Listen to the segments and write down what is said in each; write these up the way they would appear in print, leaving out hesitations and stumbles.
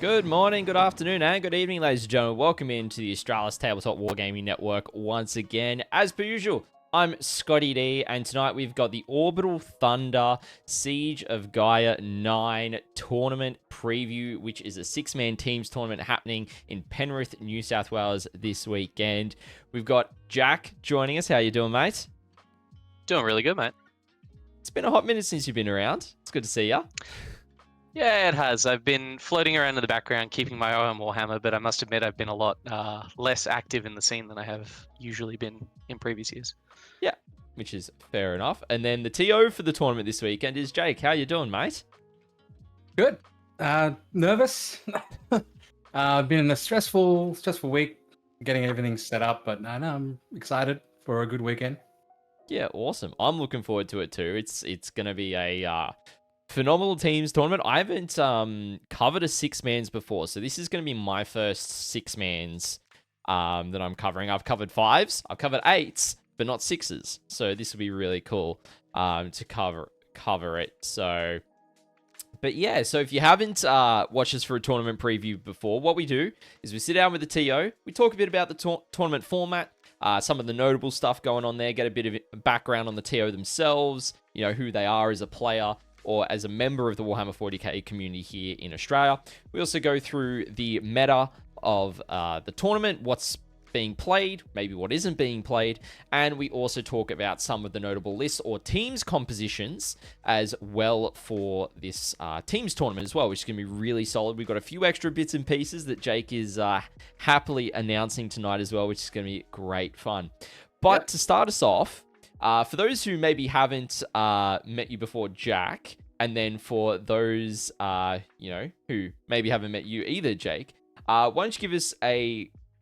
Good morning, good afternoon, and good evening, ladies and gentlemen. Welcome into the Australis Tabletop Wargaming Network once again. As per usual, I'm ScottyD, and tonight we've got the Orbital Thunder Siege of Gaia IX tournament preview, which is a six-man teams tournament happening in Penrith, New South Wales this weekend. We've got Jack joining us. How you doing, mate? Doing really good, mate. It's been a hot minute since you've been around. It's good to see you. Yeah, it has. I've been floating around in the background, keeping my eye on Warhammer, but I must admit I've been a lot less active in the scene than I have usually been in previous years. Yeah, which is fair enough. And then the TO for the tournament this weekend is Jake. How you doing, mate? Good. Nervous. Been in a stressful week getting everything set up, but I know I'm excited for a good weekend. Yeah, awesome. I'm looking forward to it too. It's going to be a phenomenal teams tournament. I haven't covered a six-mans before, so this is going to be my first six-mans that I'm covering. I've covered fives, I've covered eights, but not sixes. So this will be really cool to cover it. So, but yeah, so if you haven't watched us for a tournament preview before, what we do is we sit down with the TO, we talk a bit about the tournament format, some of the notable stuff going on there, get a bit of background on the TO themselves, you know, who they are as a player or as a member of the Warhammer 40k community here in Australia. We also go through the meta of the tournament, what's being played, maybe what isn't being played, and we also talk about some of the notable lists or teams compositions as well for this teams tournament as well, which is going to be really solid. We've got a few extra bits and pieces that Jake is happily announcing tonight as well, which is going to be great fun. But to start us off, for those who maybe haven't met you before, Jack, and then for those who maybe haven't met you either, Jake, why don't you give us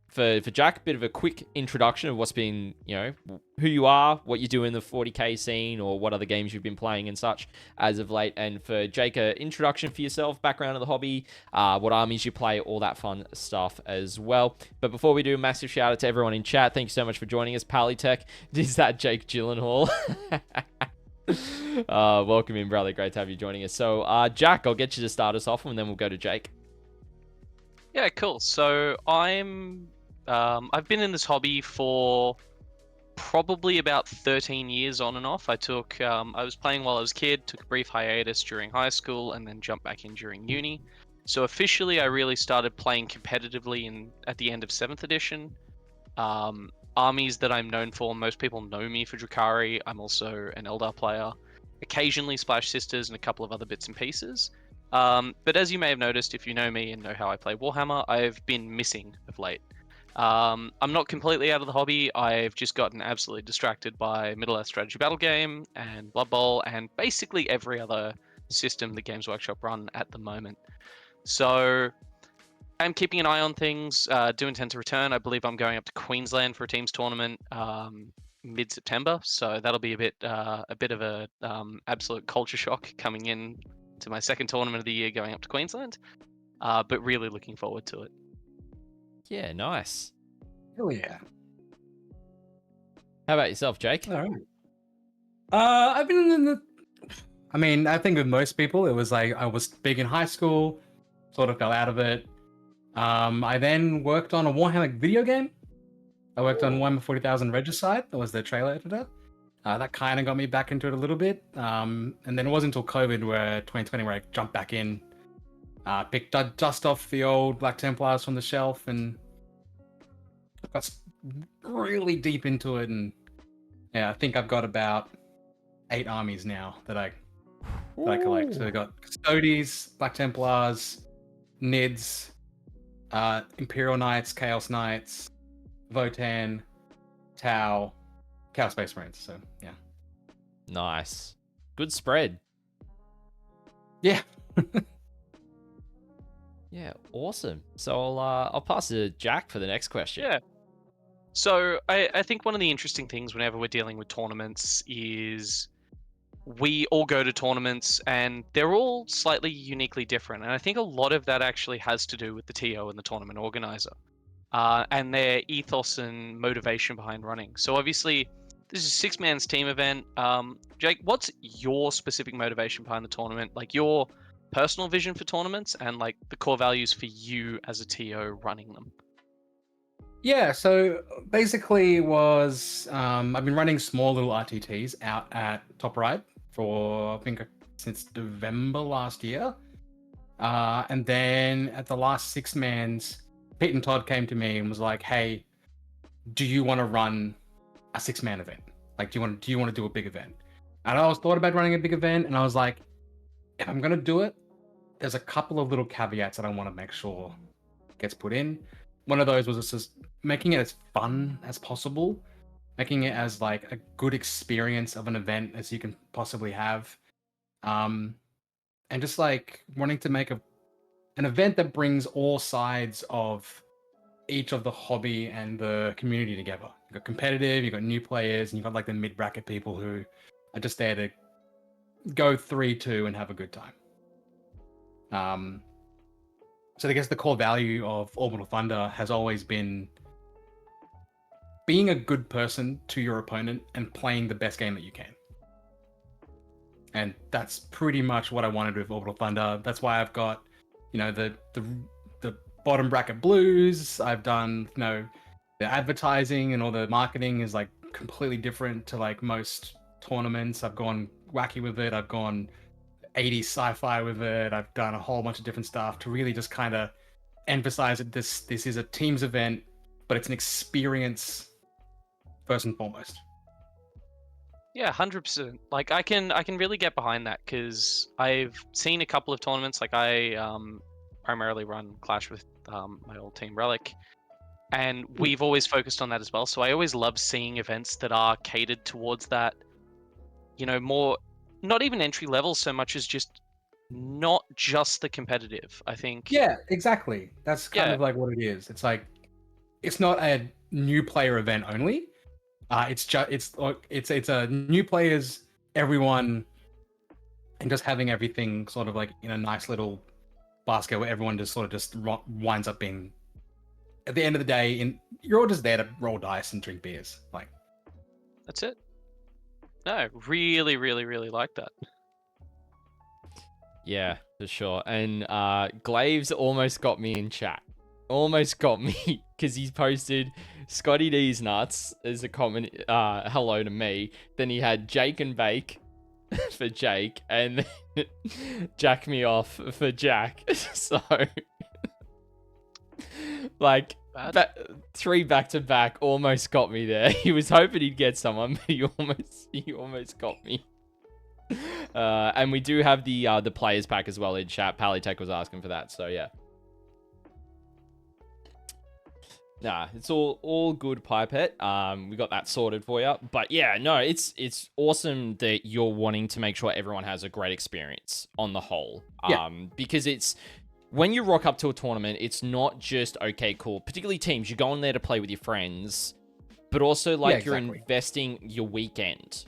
for Jack, a bit of a quick introduction of what's been, who you are, what you do in the 40k scene, or what other games you've been playing and such as of late. And for Jake, an introduction for yourself, background of the hobby, what armies you play, all that fun stuff as well. But before we do, a massive shout out to everyone in chat. Thank you so much for joining us. Palitech, is that Jake Gyllenhaal? Welcome in, brother. Great to have you joining us. So, Jack, I'll get you to start us off, and then we'll go to Jake. Yeah, cool. So I've been in this hobby for probably about 13 years on and off. I was playing while I was a kid, took a brief hiatus during high school, and then jumped back in during uni. So officially, I really started playing competitively at the end of 7th edition. Armies that I'm known for, most people know me for Drukhari. I'm also an Eldar player. Occasionally Splash Sisters and a couple of other bits and pieces. But as you may have noticed, if you know me and know how I play Warhammer, I've been missing of late. I'm not completely out of the hobby. I've just gotten absolutely distracted by Middle-earth strategy battle game and Blood Bowl and basically every other system that Games Workshop run at the moment. So I'm keeping an eye on things. Do intend to return. I believe I'm going up to Queensland for a teams tournament mid-September. So that'll be a bit of a absolute culture shock coming in to my second tournament of the year, going up to Queensland. But really looking forward to it. Yeah, nice. Hell yeah. How about yourself, Jake? All right. I've been in I think with most people, it was like I was big in high school, sort of fell out of it. I then worked on a Warhammer video game. I worked on Warhammer 40,000 Regicide. That was the trailer editor. That kind of got me back into it a little bit. And then it wasn't until COVID, 2020, where I jumped back in. Picked dust off the old Black Templars from the shelf and got really deep into it. And yeah, I think I've got about 8 armies now that I collect. So I've got ScottyDs, Black Templars, Nids, Imperial Knights, Chaos Knights, Votan, Tau, Chaos Space Marines. So yeah. Nice. Good spread. Yeah. Yeah, awesome. So I'll pass it to Jack for the next question. Yeah. So I think one of the interesting things whenever we're dealing with tournaments is we all go to tournaments and they're all slightly uniquely different. And I think a lot of that actually has to do with the TO and the tournament organizer and their ethos and motivation behind running. So obviously, this is a 6-man's team event. Jake, what's your specific motivation behind the tournament? Like your personal vision for tournaments and like the core values for you as a TO running them? Yeah, so basically was I've been running small little RTTs out at Top Right for I think since November last year. And then at the last six mans, Pete and Todd came to me and was like, "Hey, do you want to run a six-man event? Like, do you want to do a big event?" And I was thought about running a big event, and I was like, if I'm gonna do it, there's a couple of little caveats that I want to make sure gets put in. One of those was just making it as fun as possible, making it as like a good experience of an event as you can possibly have, and just like wanting to make an event that brings all sides of each of the hobby and the community together. You've got competitive, you've got new players, and you've got like the mid bracket people who are just there to go 3-2 and have a good time. So I guess the core value of Orbital Thunder has always been being a good person to your opponent and playing the best game that you can. And that's pretty much what I wanted with Orbital Thunder. That's why I've got, the bottom bracket blues. I've done, the advertising and all the marketing is like completely different to like most tournaments. I've gone wacky with it. I've gone 80s sci-fi with it. I've done a whole bunch of different stuff to really just kind of emphasize that this is a teams event, but it's an experience first and foremost. Yeah, 100%. Like I can really get behind that because I've seen a couple of tournaments. Like I primarily run Clash with my old team Relic, and we've always focused on that as well. So I always love seeing events that are catered towards that. More not even entry level so much as just not just the competitive. I think. Yeah, exactly. That's kind of like what it is. It's like it's not a new player event only. It's a new players, everyone, and just having everything sort of like in a nice little basket where everyone just sort of just winds up being. At the end of the day, you're all just there to roll dice and drink beers. Like that's it. No, really, really, really like that. Yeah, for sure. And Glaves almost got me in chat. Almost got me because he's posted ScottyD's nuts as a comment hello to me. Then he had Jake and Bake for Jake and then Jack me off for Jack. So like three back to back almost got me there. He was hoping he'd get someone, but he almost got me. And we do have the players pack as well in chat. Palitech was asking for that, so yeah. Nah, it's all good, Pipette. We got that sorted for you. But yeah, no, it's awesome that you're wanting to make sure everyone has a great experience on the whole. Because it's when you rock up to a tournament, it's not just okay, cool. Particularly teams, you go in there to play with your friends, but also like you're investing your weekend.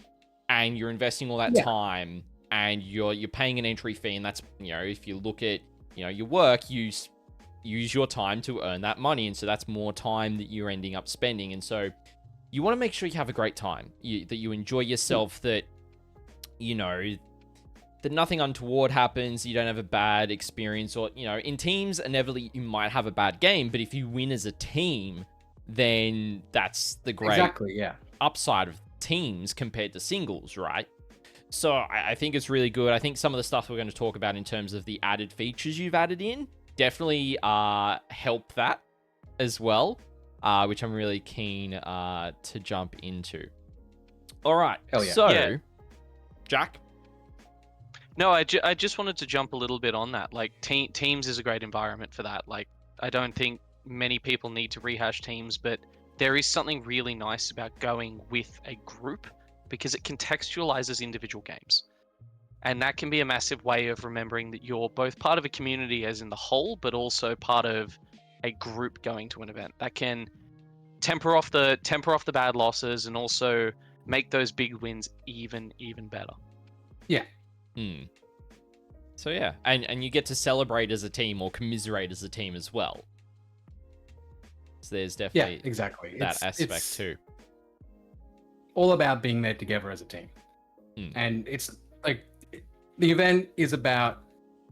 And you're investing all that time, and you're paying an entry fee, and that's if you look at your work, use your time to earn that money, and so that's more time that you're ending up spending, and so you want to make sure you have a great time, that you enjoy yourself, that that nothing untoward happens, you don't have a bad experience, or in teams inevitably you might have a bad game, but if you win as a team, then that's the great upside of teams compared to singles, right? So I think it's really good. I think some of the stuff we're going to talk about in terms of the added features you've added in definitely help that as well, which I'm really keen to jump into. All right. Hell yeah. So, Jack? No, I just wanted to jump a little bit on that. Like, teams is a great environment for that. Like, I don't think many people need to rehash teams, but there is something really nice about going with a group because it contextualizes individual games. And that can be a massive way of remembering that you're both part of a community as in the whole, but also part of a group going to an event. That can temper off the bad losses and also make those big wins even better. Yeah. So yeah, and you get to celebrate as a team or commiserate as a team as well. So there's definitely that aspect too. All about being there together as a team. And it's like the event is about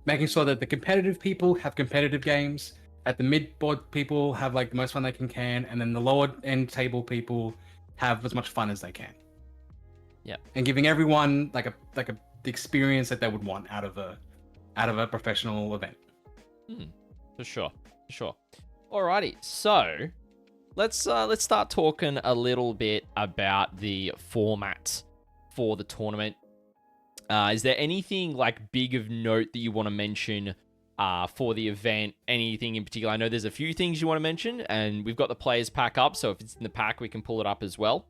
making sure that the competitive people have competitive games, at the mid-board people have like the most fun they can, and then the lower end table people have as much fun as they can. Yeah. And giving everyone like a the experience that they would want out of a professional event. For sure. Alrighty, so let's start talking a little bit about the format for the tournament. Is there anything like big of note that you want to mention for the event? Anything in particular? I know there's a few things you want to mention, and we've got the players pack up, so if it's in the pack, we can pull it up as well.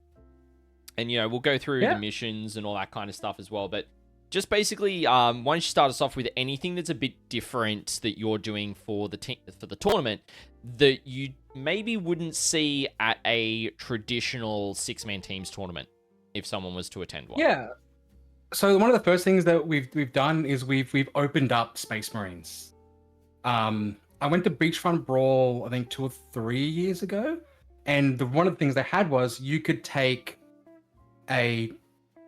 And, we'll go through the missions and all that kind of stuff as well. But just basically, why don't you start us off with anything that's a bit different that you're doing for the tournament that you maybe wouldn't see at a traditional 6-man teams tournament if someone was to attend one? Yeah. So one of the first things that we've done is we've opened up Space Marines. I went to Beachfront Brawl I think 2 or 3 years ago, and one of the things they had was you could take a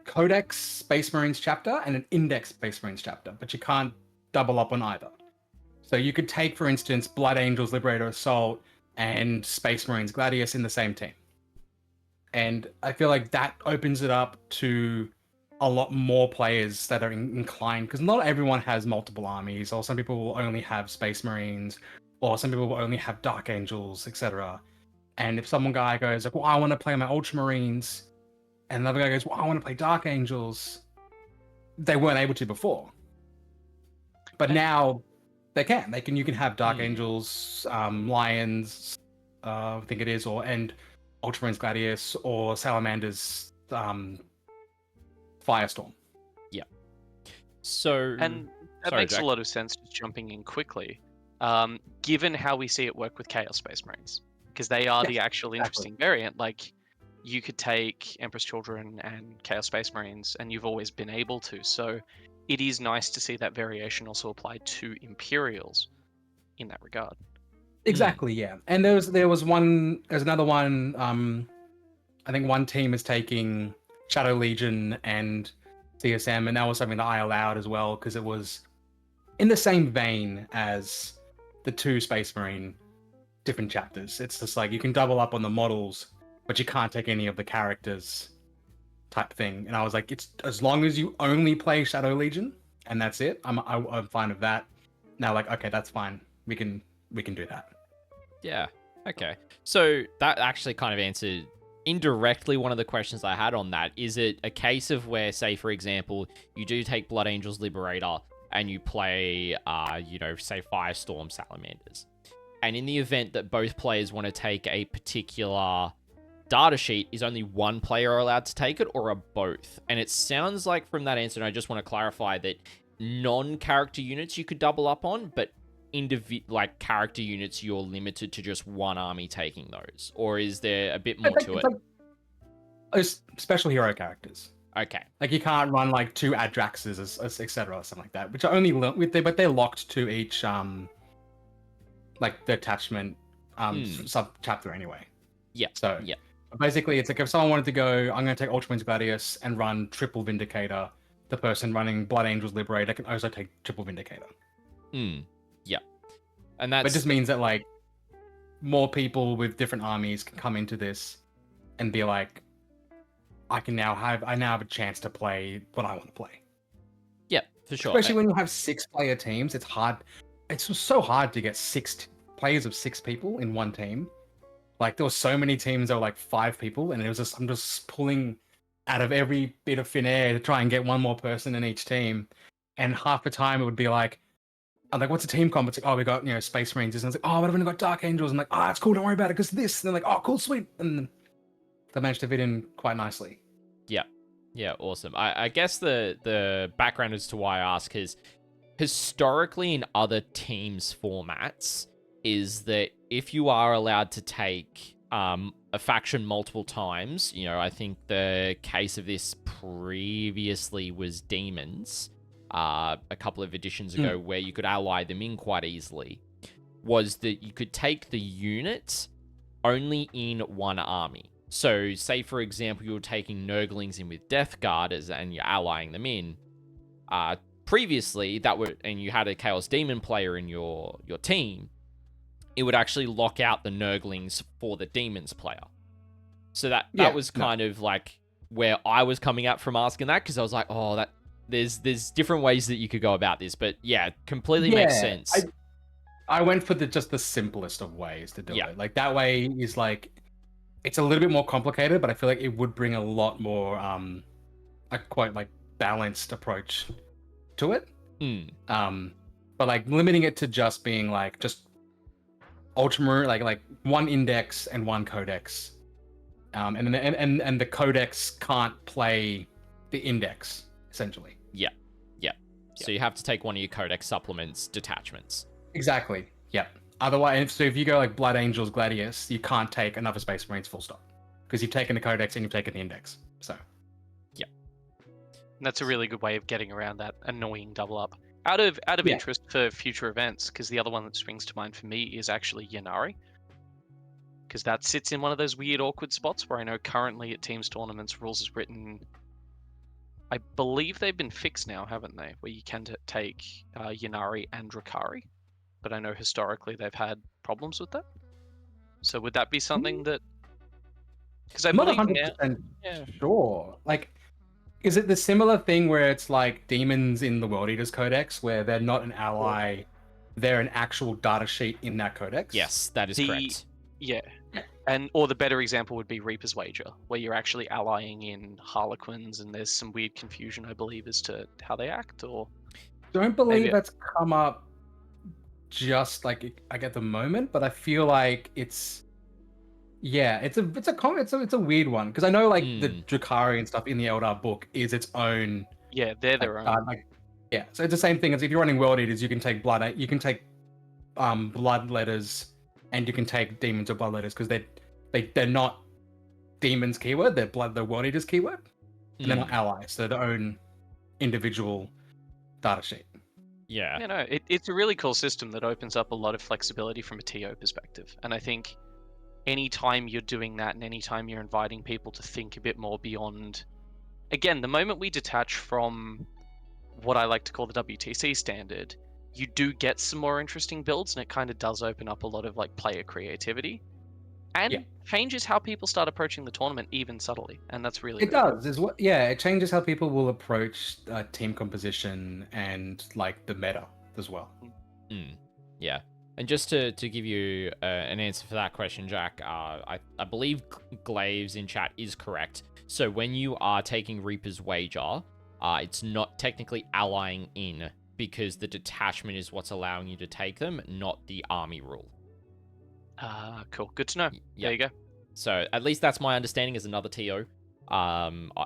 Codex Space Marines chapter and an Index Space Marines chapter, but you can't double up on either. So you could take, for instance, Blood Angels Liberator Assault and Space Marines Gladius in the same team. And I feel like that opens it up to a lot more players that are inclined, because not everyone has multiple armies, or some people will only have Space Marines, or some people will only have Dark Angels, etc. And if some guy goes like, well, I want to play my Ultramarines, and another guy goes, well, I want to play Dark Angels, they weren't able to before. But now they can. You can have Dark Angels, Lions, I think it is, and Ultramarines Gladius, or Salamanders, Firestorm. Yeah. So... And that makes a lot of sense, just jumping in quickly, given how we see it work with Chaos Space Marines, because they are the actual interesting variant. Like, you could take Empress Children and Chaos Space Marines, and you've always been able to. So it is nice to see that variation also applied to Imperials in that regard. Exactly, yeah. And there's another one. I think one team is taking Shadow Legion and CSM, and that was something that I allowed as well, because it was in the same vein as the 2 Space Marine different chapters. It's just like you can double up on the models, but you can't take any of the characters type thing. And I was like, it's as long as you only play Shadow Legion and that's it, I'm fine with that. Now, like, okay, that's fine. We can do that. Yeah. Okay. So that actually kind of answered indirectly one of the questions I had on that. Is it a case of where, say, for example, you do take Blood Angels Liberator and you play, say Firestorm Salamanders, and in the event that both players want to take a particular data sheet, is only one player allowed to take it, or are both? And it sounds like from that answer, and I just want to clarify that non-character units you could double up on, but character units you're limited to just one army taking those, or is there a bit more to it? It's special hero characters. Okay. Like you can't run like 2 Adraxes, etc., or something like that, which are only but they're locked to each like the attachment sub chapter anyway. Yeah. So yeah. Basically, it's like if someone wanted to go, I'm going to take Ultramarines Gladius and run triple Vindicator, the person running Blood Angels Liberator can also take triple Vindicator. Yeah. And that just means that like more people with different armies can come into this and be like, I now have a chance to play what I want to play. Yeah, for sure. Especially when you have 6-player teams, it's hard. It's so hard to get 6 players of 6 people in one team. Like there were so many teams that were like 5 people, and it was just I'm just pulling out of every bit of thin air to try and get one more person in each team. And half the time it would be like, I'm like, what's a team comp? It's like, oh, we got Space Marines. And it's like, oh, but I've only got Dark Angels. I'm like, oh, it's cool, don't worry about it, because this. And they're like, oh, cool, sweet. And they managed to fit in quite nicely. Yeah, awesome. I guess the background as to why I ask is historically in other teams formats is that if you are allowed to take a faction multiple times, I think the case of this previously was Demons a couple of editions ago, where you could ally them in quite easily, was that you could take the unit only in one army. So, say, for example, you're taking Nurglings in with Death Guard and you're allying them in. previously and you had a Chaos Demon player in your team, it would actually lock out the Nurglings for the Demons player. So that was kind of like where I was coming at from asking that, because I was like, oh, there's different ways that you could go about this, but yeah, completely makes sense. I went for just the simplest of ways to do it. Like that way is like, it's a little bit more complicated, but I feel like it would bring a lot more a quite like balanced approach to it. But like limiting it to just being like just Ultramarine, like one index and one codex, and the codex can't play the index essentially. Yeah. So you have to take one of your codex supplements detachments. Exactly. Yep. Otherwise, so if you go like Blood Angels, Gladius, you can't take another Space Marines full stop, because you've taken the codex and you've taken the index. So. Yeah. That's a really good way of getting around that annoying double up. Out of interest for future events, because the other one that springs to mind for me is actually Ynnari, because that sits in one of those weird awkward spots where I know currently at Teams tournaments rules is written. I believe they've been fixed now, haven't they? Where you can take Ynnari and Drakari, but I know historically they've had problems with that. So would that be something that? Because I'm not believe 100% sure. Like, is it the similar thing where it's like demons in the World Eaters Codex, where they're not an ally, they're an actual data sheet in that codex? Yes, that is correct. Yeah. Or the better example would be Reaper's Wager, where you're actually allying in Harlequins, and there's some weird confusion, I believe, as to how they act. Or don't believe that's come up just like at the moment, but I feel like it's a weird one, because I know like the Drakari and stuff in the Eldar book is its own. Yeah, they're their own. So it's the same thing as if you're running World Eaters, you can take blood letters, and you can take demons or blood letters, because they're not demons keyword, they're World Eaters keyword, and they're not allies, so they're their own individual data sheet. Yeah. You know, it's a really cool system that opens up a lot of flexibility from a TO perspective, and I think anytime you're doing that and anytime you're inviting people to think a bit more beyond, again, the moment we detach from what I like to call the WTC standard, you do get some more interesting builds, and it kind of does open up a lot of like player creativity, and changes how people start approaching the tournament even subtly, and that's really it changes how people will approach team composition and like the meta as well. Yeah. And just to give you an answer for that question, Jack, I believe Glaves in chat is correct. So when you are taking Reaper's Wager, it's not technically allying in, because the detachment is what's allowing you to take them, not the army rule. Cool. Good to know. There you go. So at least that's my understanding as another TO.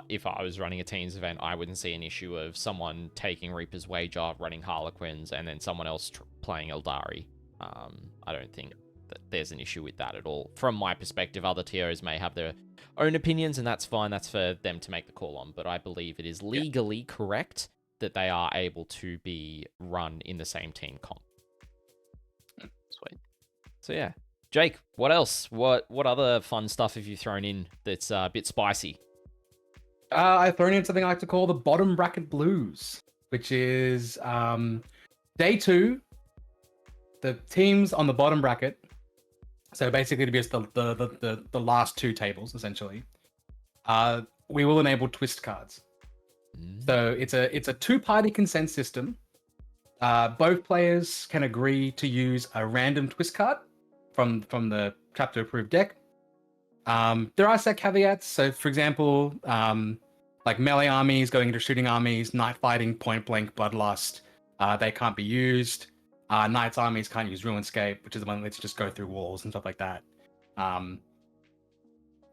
If I was running a teams event, I wouldn't see an issue of someone taking Reaper's Wager, running Harlequins, and then someone else playing Eldari. I don't think that there's an issue with that at all. From my perspective, other TOs may have their own opinions, and that's fine. That's for them to make the call on. But I believe it is legally correct that they are able to be run in the same team comp. Sweet. So yeah. Jake, what else? What other fun stuff have you thrown in that's a bit spicy? I've thrown in something I like to call the bottom bracket blues, which is day 2. The teams on the bottom bracket, so basically to be just the last 2 tables essentially, we will enable twist cards. So it's a 2-party consent system. Both players can agree to use a random twist card from the chapter approved deck. There are set caveats. So for example, like melee armies going into shooting armies, night fighting, point blank, bloodlust, they can't be used. Knights armies can't use Runescape, which is the one that lets you just go through walls and stuff like that.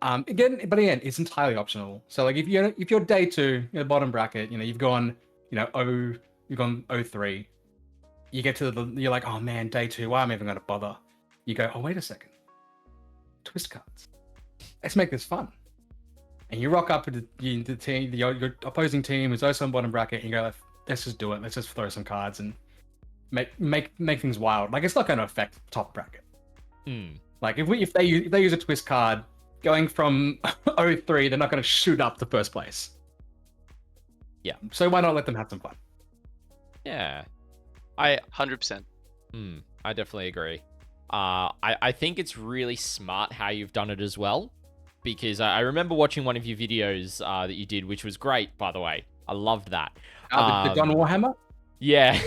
Again, it's entirely optional. So like if you're day 2, the bottom bracket, you've gone, you've gone 03. You get to you're like, oh man, day 2, why am I even going to bother? You go, oh wait a second, twist cards. Let's make this fun. And you rock up to the team, your opposing team is also on bottom bracket, and you go, let's just do it. Let's just throw some cards and make things wild. Like, it's not going to affect top bracket. Like if they use a twist card going from 03, they're not going to shoot up to first place. Yeah. So why not let them have some fun? Yeah. I 100%. I definitely agree. I think it's really smart how you've done it as well, because I remember watching one of your videos that you did, which was great, by the way. I loved that. The John Warhammer? Yeah.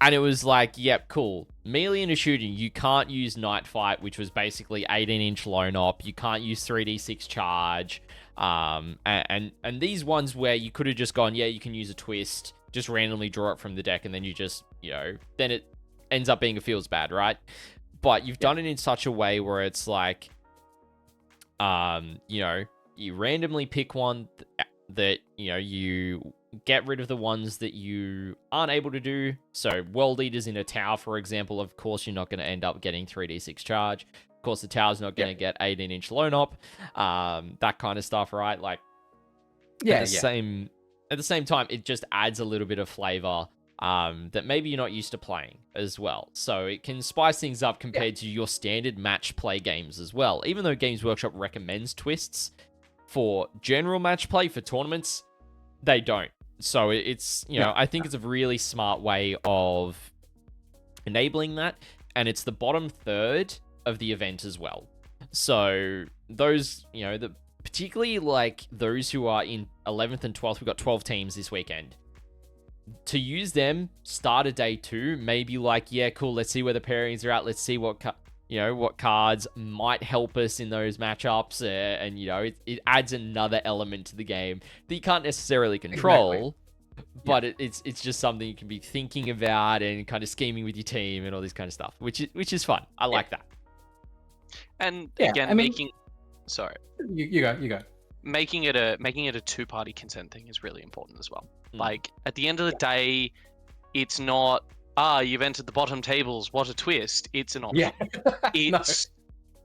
And it was like, yep, cool. Melee and a shooting, you can't use Night Fight, which was basically 18-inch lone op. You can't use 3d6 charge. And these ones where you could have just gone, yeah, you can use a twist, just randomly draw it from the deck, and then you just, then it ends up being a feels bad, right? But you've done it in such a way where it's like, you randomly pick one that, you get rid of the ones that you aren't able to do. So World Eaters in a tower, for example, of course, you're not going to end up getting 3d6 charge. Of course, the tower's not going to get 18-inch lone op, that kind of stuff, right? Like, at the same time, it just adds a little bit of flavor that maybe you're not used to playing as well. So it can spice things up compared to your standard match play games as well. Even though Games Workshop recommends twists for general match play for tournaments, they don't. So it's, I think it's a really smart way of enabling that. And it's the bottom third of the event as well. So those, particularly like those who are in 11th and 12th, we've got 12 teams this weekend. To use them, start a day 2, maybe like, yeah, cool, let's see where the pairings are at. Let's see what cards might help us in those matchups. And it adds another element to the game that you can't necessarily control. Exactly. But it's just something you can be thinking about and kind of scheming with your team and all this kind of stuff, which is fun. I like that. And again, sorry. You go. Making it a 2-party consent thing is really important as well. Like, at the end of the day, it's not, you've entered the bottom tables, what a twist. It's an option. It's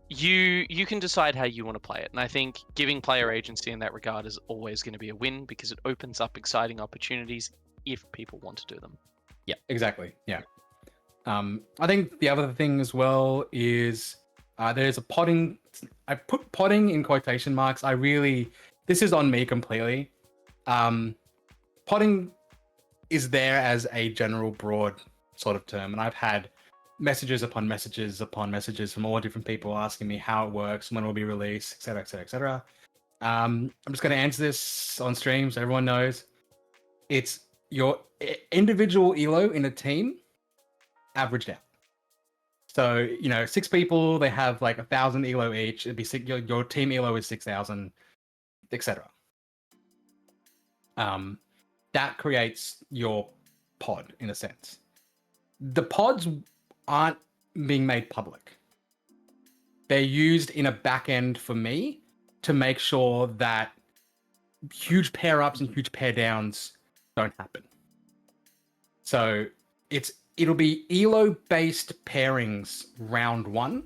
you can decide how you want to play it. And I think giving player agency in that regard is always going to be a win, because it opens up exciting opportunities if people want to do them. Yeah, exactly. Yeah. I think the other thing as well is there's a podding. I put podding in quotation marks. This is on me completely. Podding is there as a general broad sort of term, and I've had messages upon messages upon messages from all different people asking me how it works, when it will be released, etc., etc., etc. I'm just going to answer this on stream so everyone knows. It's your individual elo in a team averaged out. So 6 people, they have like 1,000 elo each. It'd be your team elo is 6,000, etc. That creates your pod in a sense. The pods aren't being made public. They're used in a back end for me to make sure that huge pair ups and huge pair downs don't happen. So it'll be elo based pairings round 1,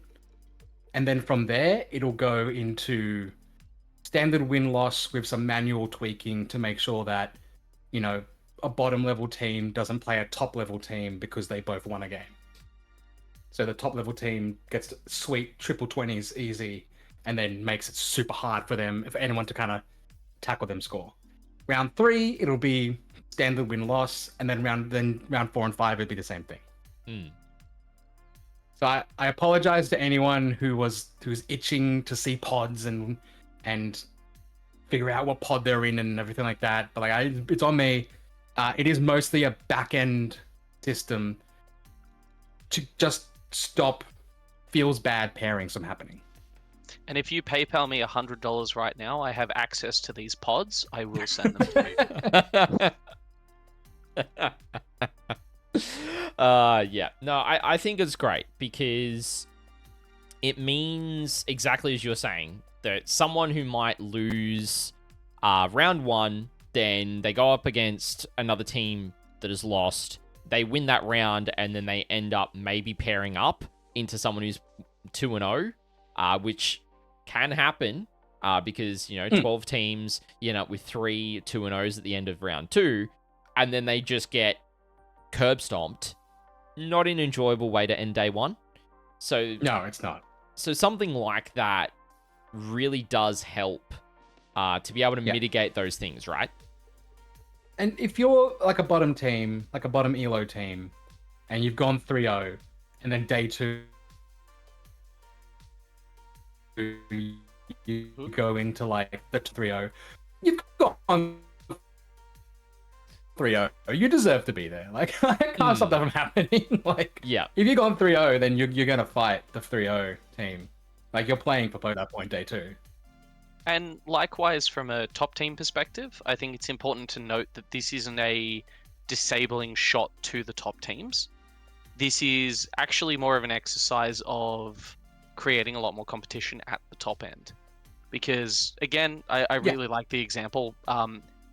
and then from there it'll go into standard win loss with some manual tweaking to make sure that a bottom level team doesn't play a top level team because they both won a game. So the top level team gets sweet triple 20s easy, and then makes it super hard for them, if anyone, to kind of tackle them score. Round 3, it'll be standard win loss, and then round 4 and 5 it'd be the same thing. So I apologize to anyone who's itching to see pods and figure out what pod they're in and everything like that. But it's on me. It is mostly a back end system to just stop feels bad pairings from happening. And if you PayPal me $100 right now, I have access to these pods. I will send them to you. Yeah. No, I think it's great, because it means exactly as you're saying, that someone who might lose round 1, then they go up against another team that has lost, they win that round, and then they end up maybe pairing up into someone who's 2-0, which can happen, because 12 teams, you end up with 3 2-0s at the end of round 2, and then they just get curb stomped. Not an enjoyable way to end day 1. So no, it's not. So something like that really does help to be able to mitigate those things, right? And if you're like a bottom team, like a bottom elo team, and you've gone 3-0, and then day 2 you go into like the 3-0, you've gone 3-0. You deserve to be there. Like, I can't stop that from happening. Like, Yeah. if you've gone 3-0, then you're gonna fight the 3-0 team. Like, you're playing for that point day 2. And likewise, from a top team perspective, I think it's important to note that this isn't a disabling shot to the top teams. This is actually more of an exercise of creating a lot more competition at the top end. Because, again, I really like the example.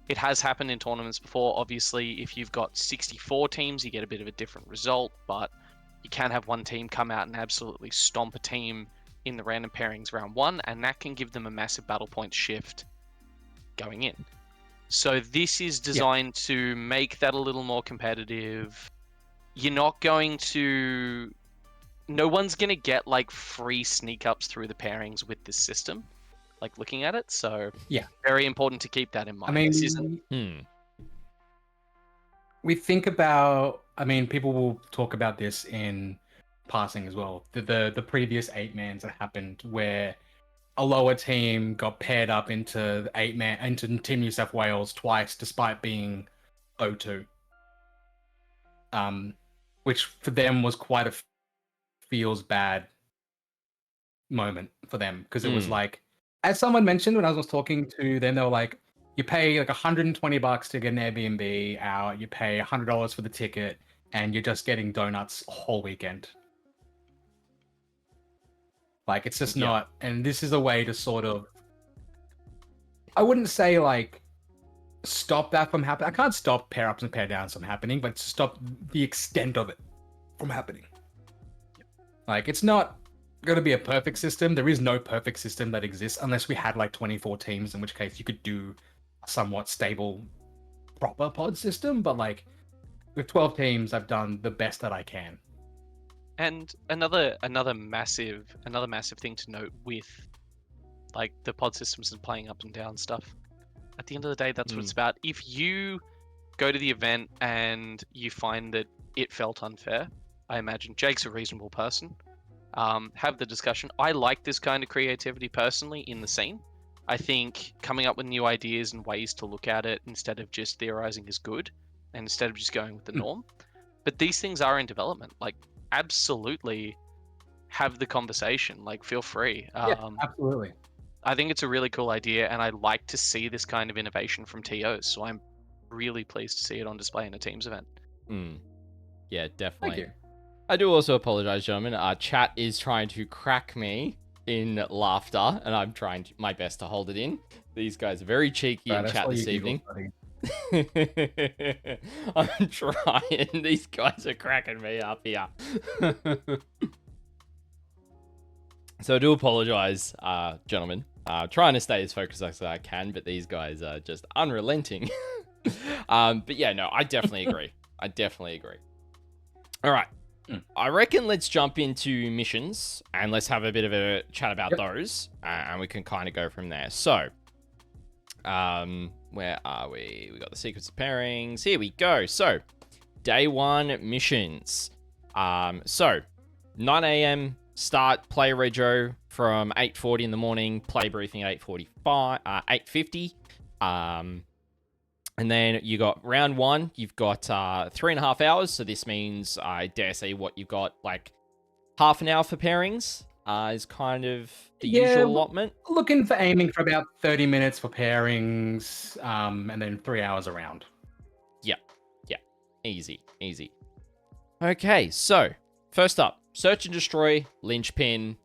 It has happened in tournaments before. Obviously, if you've got 64 teams, you get a bit of a different result, but you can have one team come out and absolutely stomp a team in the random pairings round 1, and that can give them a massive battle point shift going in. So this is designed to make that a little more competitive. You're not going to... No one's going to get like free sneak ups through the pairings with this system, like looking at it. So very important to keep that in mind. I mean, this isn't... we think about, I mean, people will talk about this in passing as well. The previous 8-mans that happened where a lower team got paired up into the 8-man into Team New South Wales twice, despite being 0-2. Which for them was quite a feels bad moment for them, because it was like, as someone mentioned when I was talking to them, they were like, you pay like $120 to get an Airbnb out, you pay $100 for the ticket, and you're just getting donuts a whole weekend. Like, it's just not, and this is a way to sort of, I wouldn't say like stop that from happening. I can't stop pair ups and pair downs from happening, but stop the extent of it from happening. Like, it's not going to be a perfect system. There is no perfect system that exists unless we had like 24 teams, in which case you could do a somewhat stable, proper pod system. But like, with 12 teams, I've done the best that I can. And another massive thing to note with like the pod systems and playing up and down stuff. At the end of the day, that's what it's about. If you go to the event and you find that it felt unfair, I imagine Jake's a reasonable person. Have the discussion. I like this kind of creativity personally in the scene. I think coming up with new ideas and ways to look at it instead of just theorizing is good, and instead of just going with the norm. But these things are in development. Like, absolutely have the conversation. Like, feel free. Absolutely. I think it's a really cool idea, and I like to see this kind of innovation from TOs. So I'm really pleased to see it on display in a Teams event. Yeah, definitely. Thank you. I do also apologize, gentlemen. Chat is trying to crack me in laughter, and I'm trying my best to hold it in. These guys are very cheeky in chat this evening. I'm trying. These guys are cracking me up here. So I do apologize, gentlemen. Trying to stay as focused as I can, but these guys are just unrelenting. But yeah, no, I definitely agree. All right. I reckon let's jump into missions and let's have a bit of a chat about those, and we can kind of go from there. So, where are we? We got the sequence of pairings. Here we go. So, day 1 missions. So 9 a.m. start play rego from 8:40 in the morning. Play briefing at 8:50. And then you got round 1, you've got 3.5 hours. So this means, I dare say, what you've got like half an hour for pairings is kind of the usual allotment. Looking for aiming for about 30 minutes for pairings, and then 3 hours around. Yeah. Easy. Okay, so first up, search and destroy, linchpin.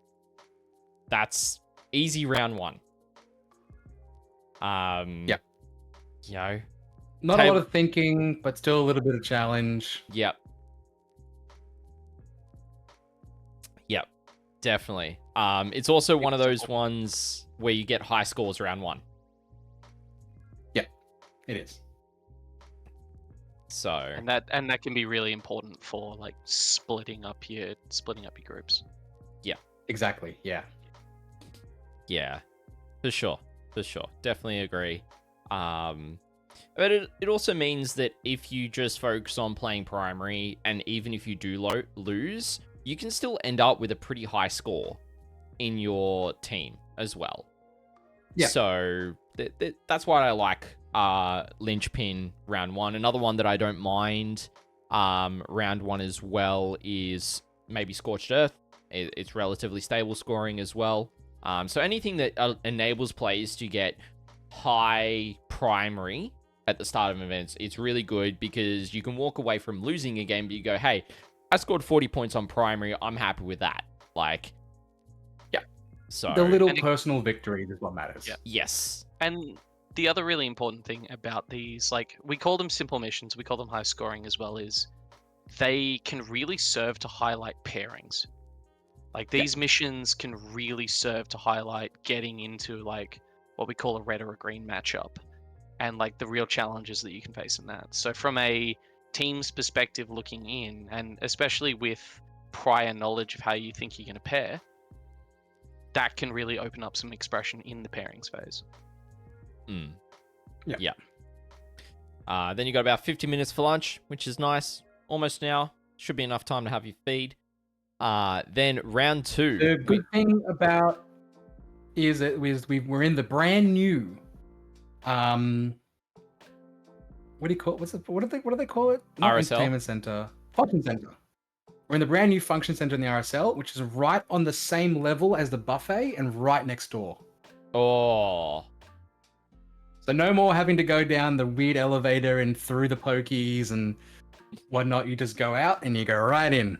That's easy round 1. You know, not a lot of thinking, but still a little bit of challenge. Yep, definitely. It's also one of those ones where you get high scores round 1. Yep, it is. So and that can be really important for like splitting up your groups. Yeah, exactly. Yeah, for sure. Definitely agree. But it also means that if you just focus on playing primary, and even if you do lose, you can still end up with a pretty high score in your team as well. Yeah. So that's why I like Linchpin round 1. Another one that I don't mind round 1 as well is maybe Scorched Earth. It's relatively stable scoring as well. So anything that enables players to get high primary at the start of events, it's really good because you can walk away from losing a game, but you go, hey, I scored 40 points on primary. I'm happy with that. Like, yeah. So the little personal victories is what matters. Yeah. Yes. And the other really important thing about these, like, we call them simple missions, we call them high scoring as well, is they can really serve to highlight pairings. Like, these missions can really serve to highlight getting into, like, what we call a red or a green matchup, and, like, the real challenges that you can face in that. So from a team's perspective looking in, and especially with prior knowledge of how you think you're going to pair, that can really open up some expression in the pairings phase. Yeah. Then you got about 50 minutes for lunch, which is nice. Almost an hour. Should be enough time to have your feed. Then round 2. The good thing about is that we're in the brand new what do you call it? What do they call it? Not RSL? Entertainment Center. Function Center. We're in the brand new Function Center in the RSL, which is right on the same level as the buffet and right next door. Oh. So no more having to go down the weird elevator and through the pokies and whatnot. You just go out and you go right in.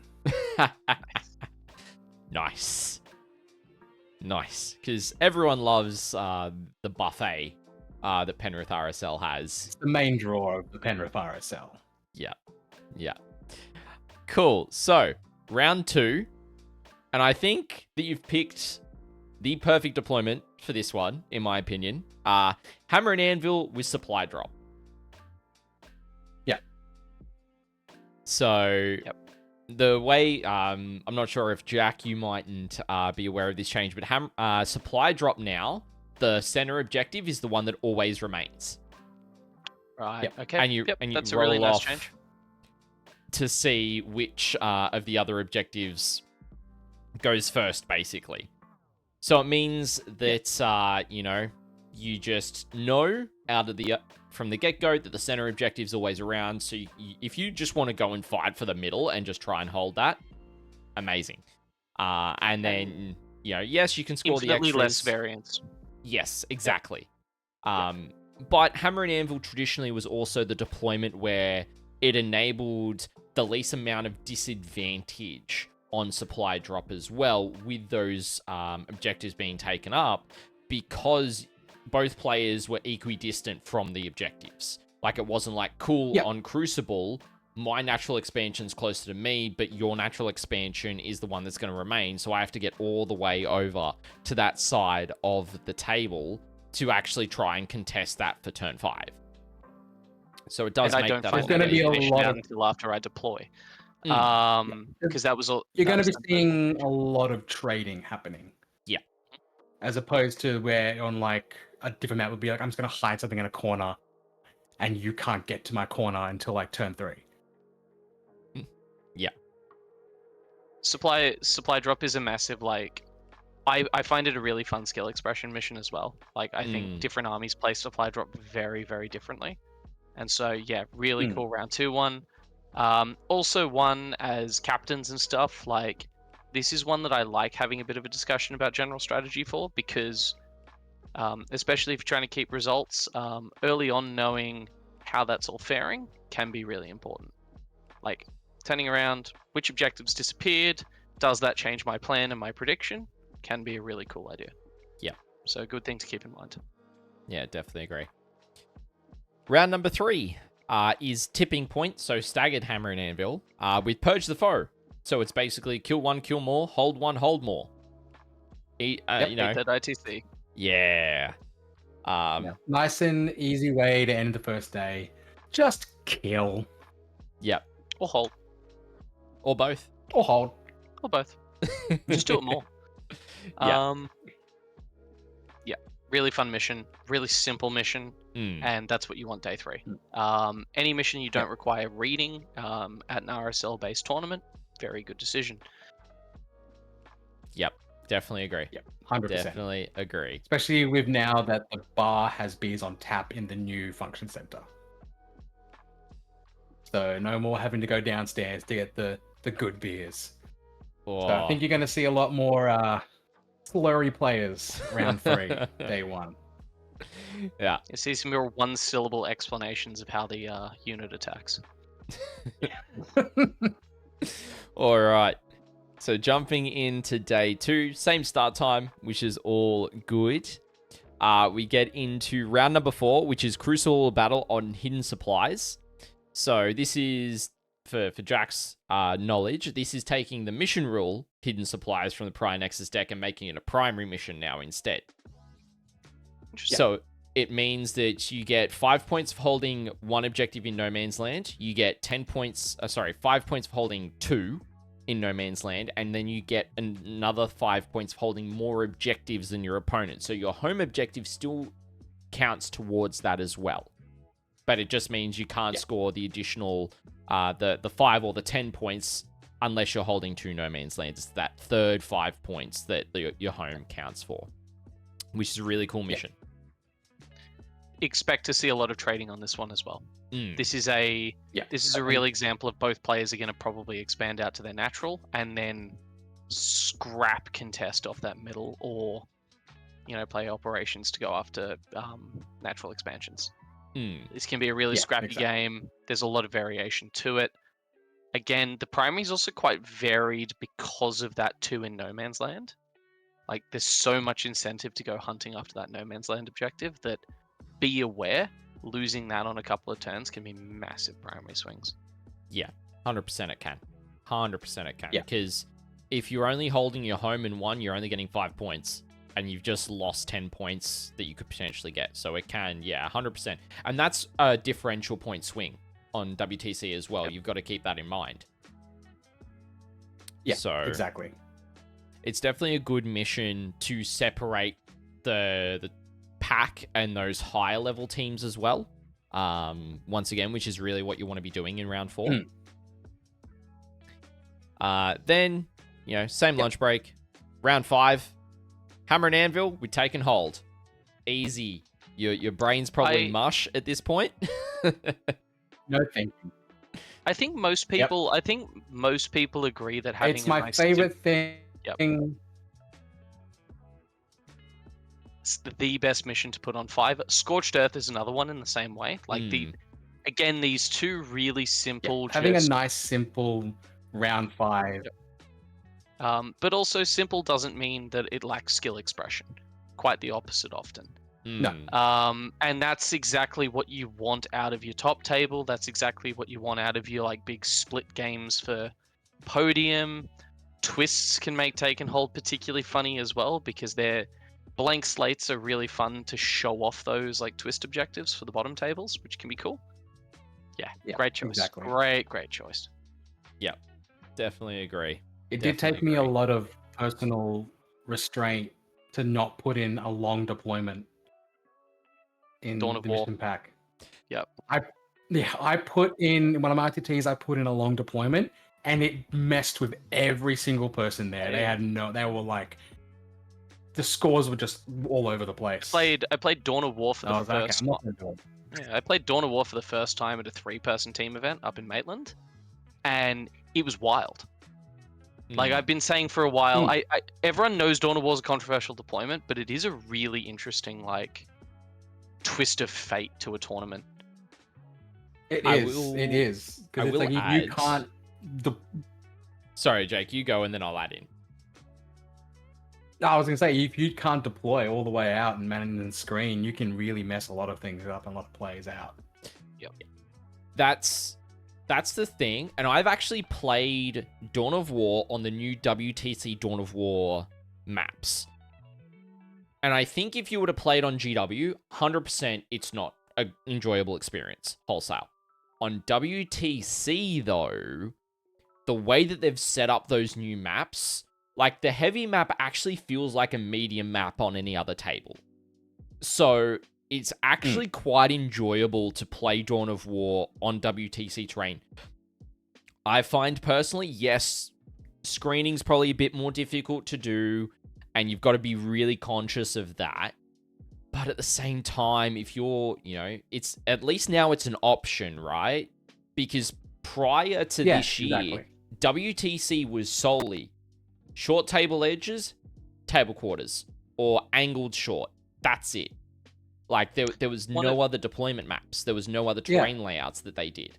Nice. Because everyone loves the buffet that Penrith RSL has. It's the main draw of the Penrith RSL. Yeah. Cool. So, round 2. And I think that you've picked the perfect deployment for this one, in my opinion. Hammer and Anvil with supply drop. Yeah. So, the way, I'm not sure if Jack, you mightn't be aware of this change, but supply drop now, the center objective is the one that always remains. Right. Yep. Okay. And you that's a roll really nice off change. to see which of the other objectives goes first, basically. So it means that you just know from the get-go that the center objective's always around. So if you just want to go and fight for the middle and just try and hold that, amazing. And then yes, you can score the Infinitely extras. less variance. Yes, exactly. But Hammer and Anvil traditionally was also the deployment where it enabled the least amount of disadvantage on supply drop as well, with those objectives being taken up, because both players were equidistant from the objectives. Like, it wasn't like, cool, on Crucible, my natural expansion's closer to me, but your natural expansion is the one that's going to remain, so I have to get all the way over to that side of the table to actually try and contest that for turn 5. So it does make that There's going to be a lot of until after I deploy. Because that was all. You're going to be seeing a lot of trading happening. Yeah. As opposed to where on like a different map would be like, I'm just going to hide something in a corner and you can't get to my corner until like turn 3. Yeah. Supply drop is a massive, like, I find it a really fun skill expression mission as well. Like, I think different armies play supply drop very, very differently. And so, yeah, really cool round 2 one. Also one as captains and stuff, like, this is one that I like having a bit of a discussion about general strategy for, because especially if you're trying to keep results, early on knowing how that's all faring can be really important. Like, turning around which objectives disappeared, does that change my plan and my prediction, can be a really cool idea. Yeah. So good thing to keep in mind. Yeah, definitely agree. Round number 3 is Tipping Point, so staggered Hammer and Anvil, with Purge the Foe. So it's basically kill 1, kill more, hold 1, hold more. Beat that ITC. Yeah. Nice and easy way to end the first day. Just kill. Yep. Or hold. Or both. Or hold. Or both. Just do it more. Yeah. Really fun mission, really simple mission, Mm. and that's what you want day 3. Mm. Any mission you don't require reading at an RSL-based tournament, very good decision. Yep. Definitely agree. Yep, 100%. Definitely agree. Especially with now that the bar has beers on tap in the new function center. So no more having to go downstairs to get the good beers. Oh. So I think you're going to see a lot more slurry players round 3, day 1. Yeah. You see some more one-syllable explanations of how the unit attacks. All right. So jumping into day 2, same start time, which is all good. We get into round number 4, which is Crucible Battle on Hidden Supplies. So this is, for Jack's knowledge, this is taking the mission rule, Hidden Supplies, from the Prior Nexus deck and making it a primary mission now instead. So it means that you get 5 points for holding 1 objective in No Man's Land. You get 5 points for holding 2 in No Man's Land, and then you get another 5 points for holding more objectives than your opponent. So your home objective still counts towards that as well. But it just means you can't score the additional, the 5 or the 10 points unless you're holding 2 No Man's Lands. It's that third 5 points that your home counts for, which is a really cool mission. Expect to see a lot of trading on this one as well. This is a real example of both players are going to probably expand out to their natural and then scrap contest off that middle, or play operations to go after natural expansions. This can be a really scrappy game. There's a lot of variation to it. Again, the primary is also quite varied because of that 2 in No Man's Land. Like, there's so much incentive to go hunting after that No Man's Land objective that, be aware, losing that on a couple of turns can be massive primary swings. Yeah, 100% it can. 100% it can. Yeah. Because if you're only holding your home in 1, you're only getting 5 points. And you've just lost 10 points that you could potentially get. So it can, 100%. And that's a differential point swing on WTC as well. You've got to keep that in mind. Yeah, so exactly. It's definitely a good mission to separate the pack and those higher level teams as well. Once again, which is really what you want to be doing in round 4. Then, same lunch break. Round 5. Hammer and Anvil, we take and hold. Easy. Your brain's probably mush at this point. No thank you. I think most people agree that having it's my favorite thing. It's the best mission to put on 5. Scorched Earth is another one in the same way. Like again, these 2 really simple. Having a nice simple round 5. But also simple doesn't mean that it lacks skill expression. Quite the opposite often. No. And that's exactly what you want out of your top table. That's exactly what you want out of your big split games for Podium. Twists can make take and hold particularly funny as well, because their blank slates are really fun to show off those twist objectives for the bottom tables, which can be cool. Yeah, great choice. Exactly. Great choice. Yep, definitely agree. It did take me a lot of personal restraint to not put in a long deployment in the mission pack. Yep. I put in one of my RTTs. I put in a long deployment, and it messed with every single person there. They were like, the scores were just all over the place. I played Dawn of War for the first time. I played Dawn of War for the first time at a 3-person team event up in Maitland, and it was wild. Like I've been saying for a while, everyone knows Dawn of War is a controversial deployment, but it is a really interesting twist of fate to a tournament. It is. Because it's you can't. Sorry, Jake, you go and then I'll add in. I was gonna say, if you can't deploy all the way out and man and screen, you can really mess a lot of things up and a lot of plays out. Yep. That's the thing, and I've actually played Dawn of War on the new WTC Dawn of War maps. And I think if you were to play it on GW, 100% it's not an enjoyable experience, wholesale. On WTC, though, the way that they've set up those new maps, the heavy map actually feels like a medium map on any other table. So it's actually quite enjoyable to play Dawn of War on WTC terrain. I find personally, yes, screening's probably a bit more difficult to do, and you've got to be really conscious of that. But at the same time, if you're, it's at least now it's an option, right? Because prior to this year, WTC was solely short table edges, table quarters, or angled short. That's it. Like, there was no other deployment maps. There was no other terrain layouts that they did.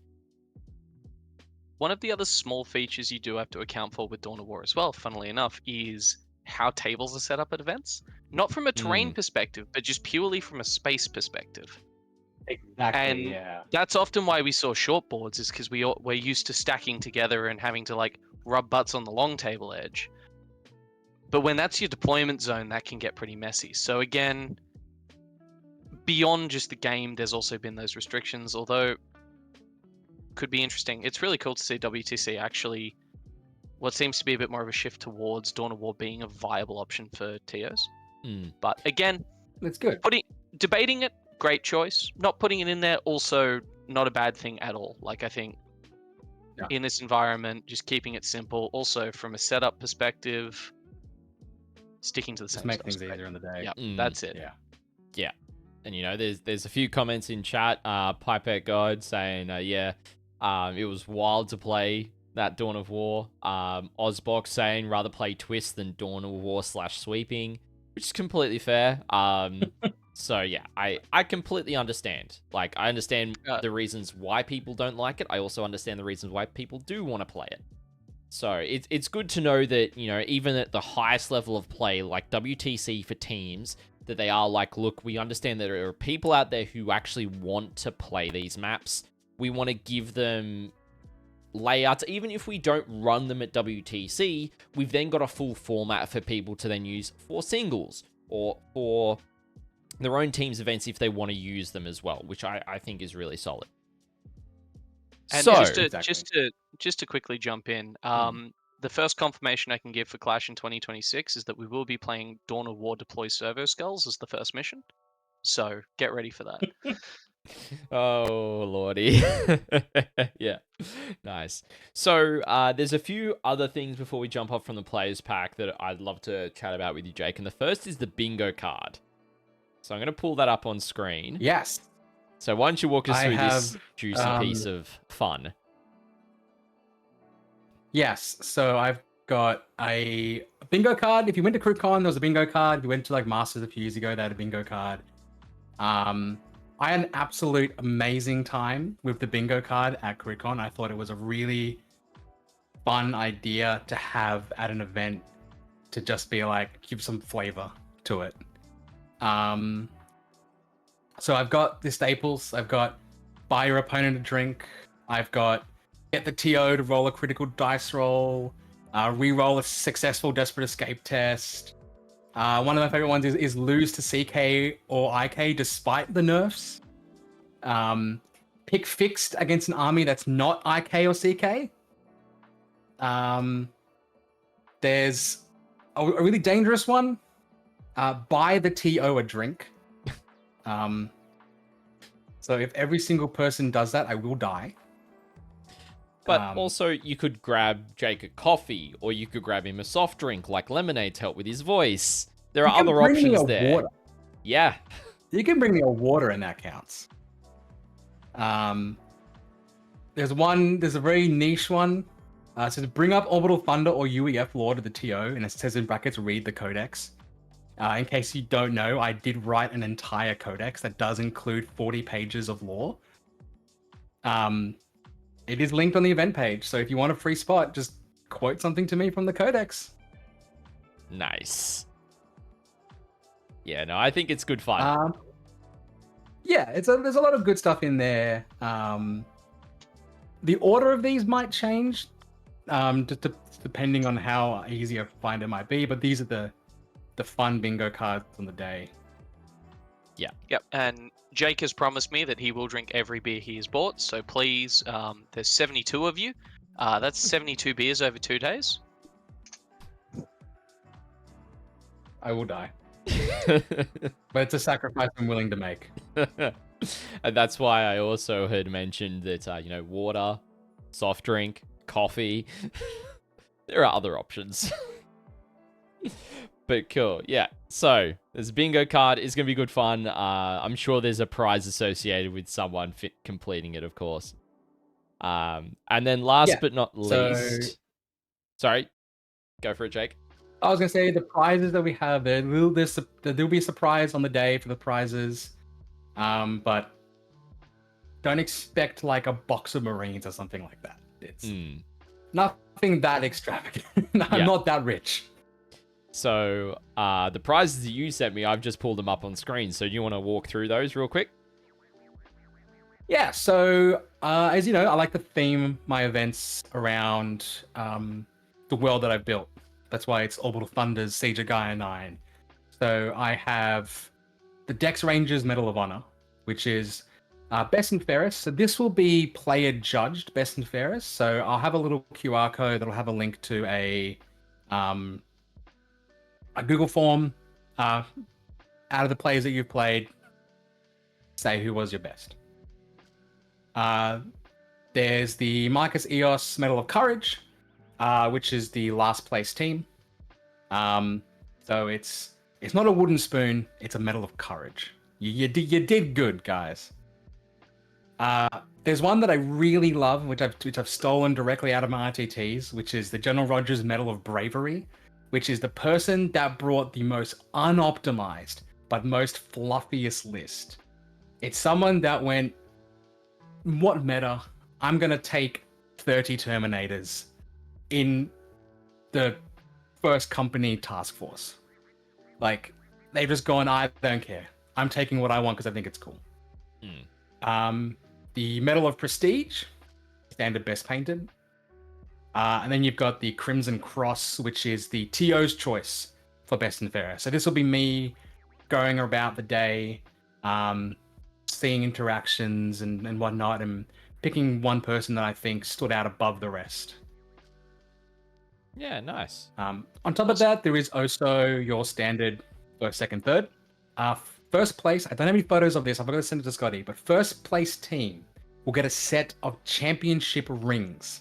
One of the other small features you do have to account for with Dawn of War as well, funnily enough, is how tables are set up at events. Not from a terrain perspective, but just purely from a space perspective. Exactly, and that's often why we saw short boards, is because we're used to stacking together and having to like rub butts on the long table edge. But when that's your deployment zone, that can get pretty messy. So again, beyond just the game, there's also been those restrictions, although could be interesting. It's really cool to see WTC actually what seems to be a bit more of a shift towards Dawn of War being a viable option for TOs. But again, it's good. Debating it, great choice. Not putting it in there, also not a bad thing at all. Like, I think in this environment, just keeping it simple. Also, from a setup perspective, sticking to the same make stuff's things easier in the day. Yeah, that's it. Yeah. And, there's a few comments in chat. Pipette God saying, it was wild to play that Dawn of War. Ozbox saying, rather play Twist than Dawn of War /sweeping, which is completely fair. So, yeah, I completely understand. Like, I understand the reasons why people don't like it. I also understand the reasons why people do want to play it. So, it's good to know that, even at the highest level of play, like WTC for teams, that they are like, look, we understand that there are people out there who actually want to play these maps. We want to give them layouts. Even if we don't run them at WTC, we've then got a full format for people to then use for singles or for their own teams events if they want to use them as well, which I think is really solid. And so, just to quickly jump in, the first confirmation I can give for Clash in 2026 is that we will be playing Dawn of War Deploy Servo Skulls as the first mission. So get ready for that. Oh, lordy. Yeah, nice. So there's a few other things before we jump off from the players pack that I'd love to chat about with you, Jake. And the first is the bingo card. So I'm going to pull that up on screen. Yes. So why don't you walk us through this juicy piece of fun? Yes, so I've got a bingo card. If you went to CrewCon, there was a bingo card. If you went to like Masters a few years ago, they had a bingo card. I had an absolute amazing time with the bingo card at CrewCon. I thought it was a really fun idea to have at an event to just be like, give some flavor to it. So I've got the staples. I've got buy your opponent a drink. I've got get the TO to roll a critical dice roll, re-roll a successful desperate escape test. One of my favorite ones is lose to CK or IK despite the nerfs. Pick fixed against an army that's not IK or CK. There's a really dangerous one. Buy the TO a drink. So if every single person does that, I will die. But also, you could grab Jake a coffee, or you could grab him a soft drink like lemonade to help with his voice. There are other options there. Water. Yeah. You can bring me a water and that counts. There's a very niche one. It says bring up Orbital Thunder or UEF lore to the TO, and it says in brackets, read the codex. In case you don't know, I did write an entire codex that does include 40 pages of lore. It is linked on the event page, so if you want a free spot, just quote something to me from the codex. Nice. Yeah, no, I think it's good fun. There's a lot of good stuff in there. The order of these might change, just depending on how easy I find it might be, but these are the fun bingo cards on the day. Yeah. Yep. And Jake has promised me that he will drink every beer he has bought. So please, there's 72 of you. That's 72 beers over 2 days. I will die. But it's a sacrifice I'm willing to make. And that's why I also heard mentioned that, water, soft drink, coffee. There are other options. But cool, yeah. So, this bingo card is going to be good fun. I'm sure there's a prize associated with someone completing it, of course. And then last but not least... Sorry, go for it, Jake. I was going to say, the prizes that we have, there'll be a surprise on the day for the prizes. But don't expect like a box of Marines or something like that. It's nothing that extravagant. I'm not that rich. So, the prizes that you sent me, I've just pulled them up on screen. So, do you want to walk through those real quick? Yeah, so as you know, I like to theme my events around the world that I've built. That's why it's Orbital Thunder's Siege of Gaia IX. So I have the Dex Rangers Medal of Honor, which is best and fairest. So this will be player judged best and fairest. So I'll have a little QR code that'll have a link to a Google form out of the players that you've played. Say who was your best. There's the Marcus Eos Medal of Courage, which is the last place team. So it's not a wooden spoon; it's a Medal of Courage. You did good, guys. There's one that I really love, which I've stolen directly out of my RTTs, which is the General Rogers Medal of Bravery, which is the person that brought the most unoptimized but most fluffiest list. It's someone that went, what meta? I'm gonna take 30 Terminators in the first company task force. Like, they've just gone, I don't care. I'm taking what I want because I think it's cool. The Medal of Prestige, standard best painted. And then you've got the Crimson Cross, which is the TO's choice for best and fairest. So this will be me going about the day, seeing interactions and whatnot, and picking one person that I think stood out above the rest. Yeah, nice. On top of that, there is also your standard first, second, third. First place, I don't have any photos of this, I've got to send it to Scotty, but first place team will get a set of championship rings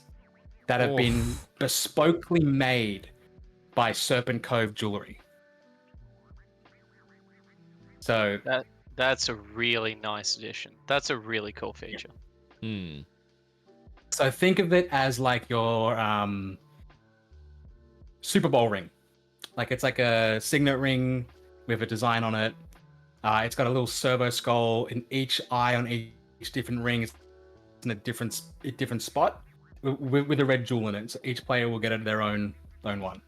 that have been bespokely made by Serpent Cove Jewelry. So that's a really nice addition. That's a really cool feature. So think of it as like your Super Bowl ring. Like, it's like a signet ring with a design on it. It's got a little servo skull in each eye on each different ring. It's in a different spot with a red jewel in it. So each player will get their own one.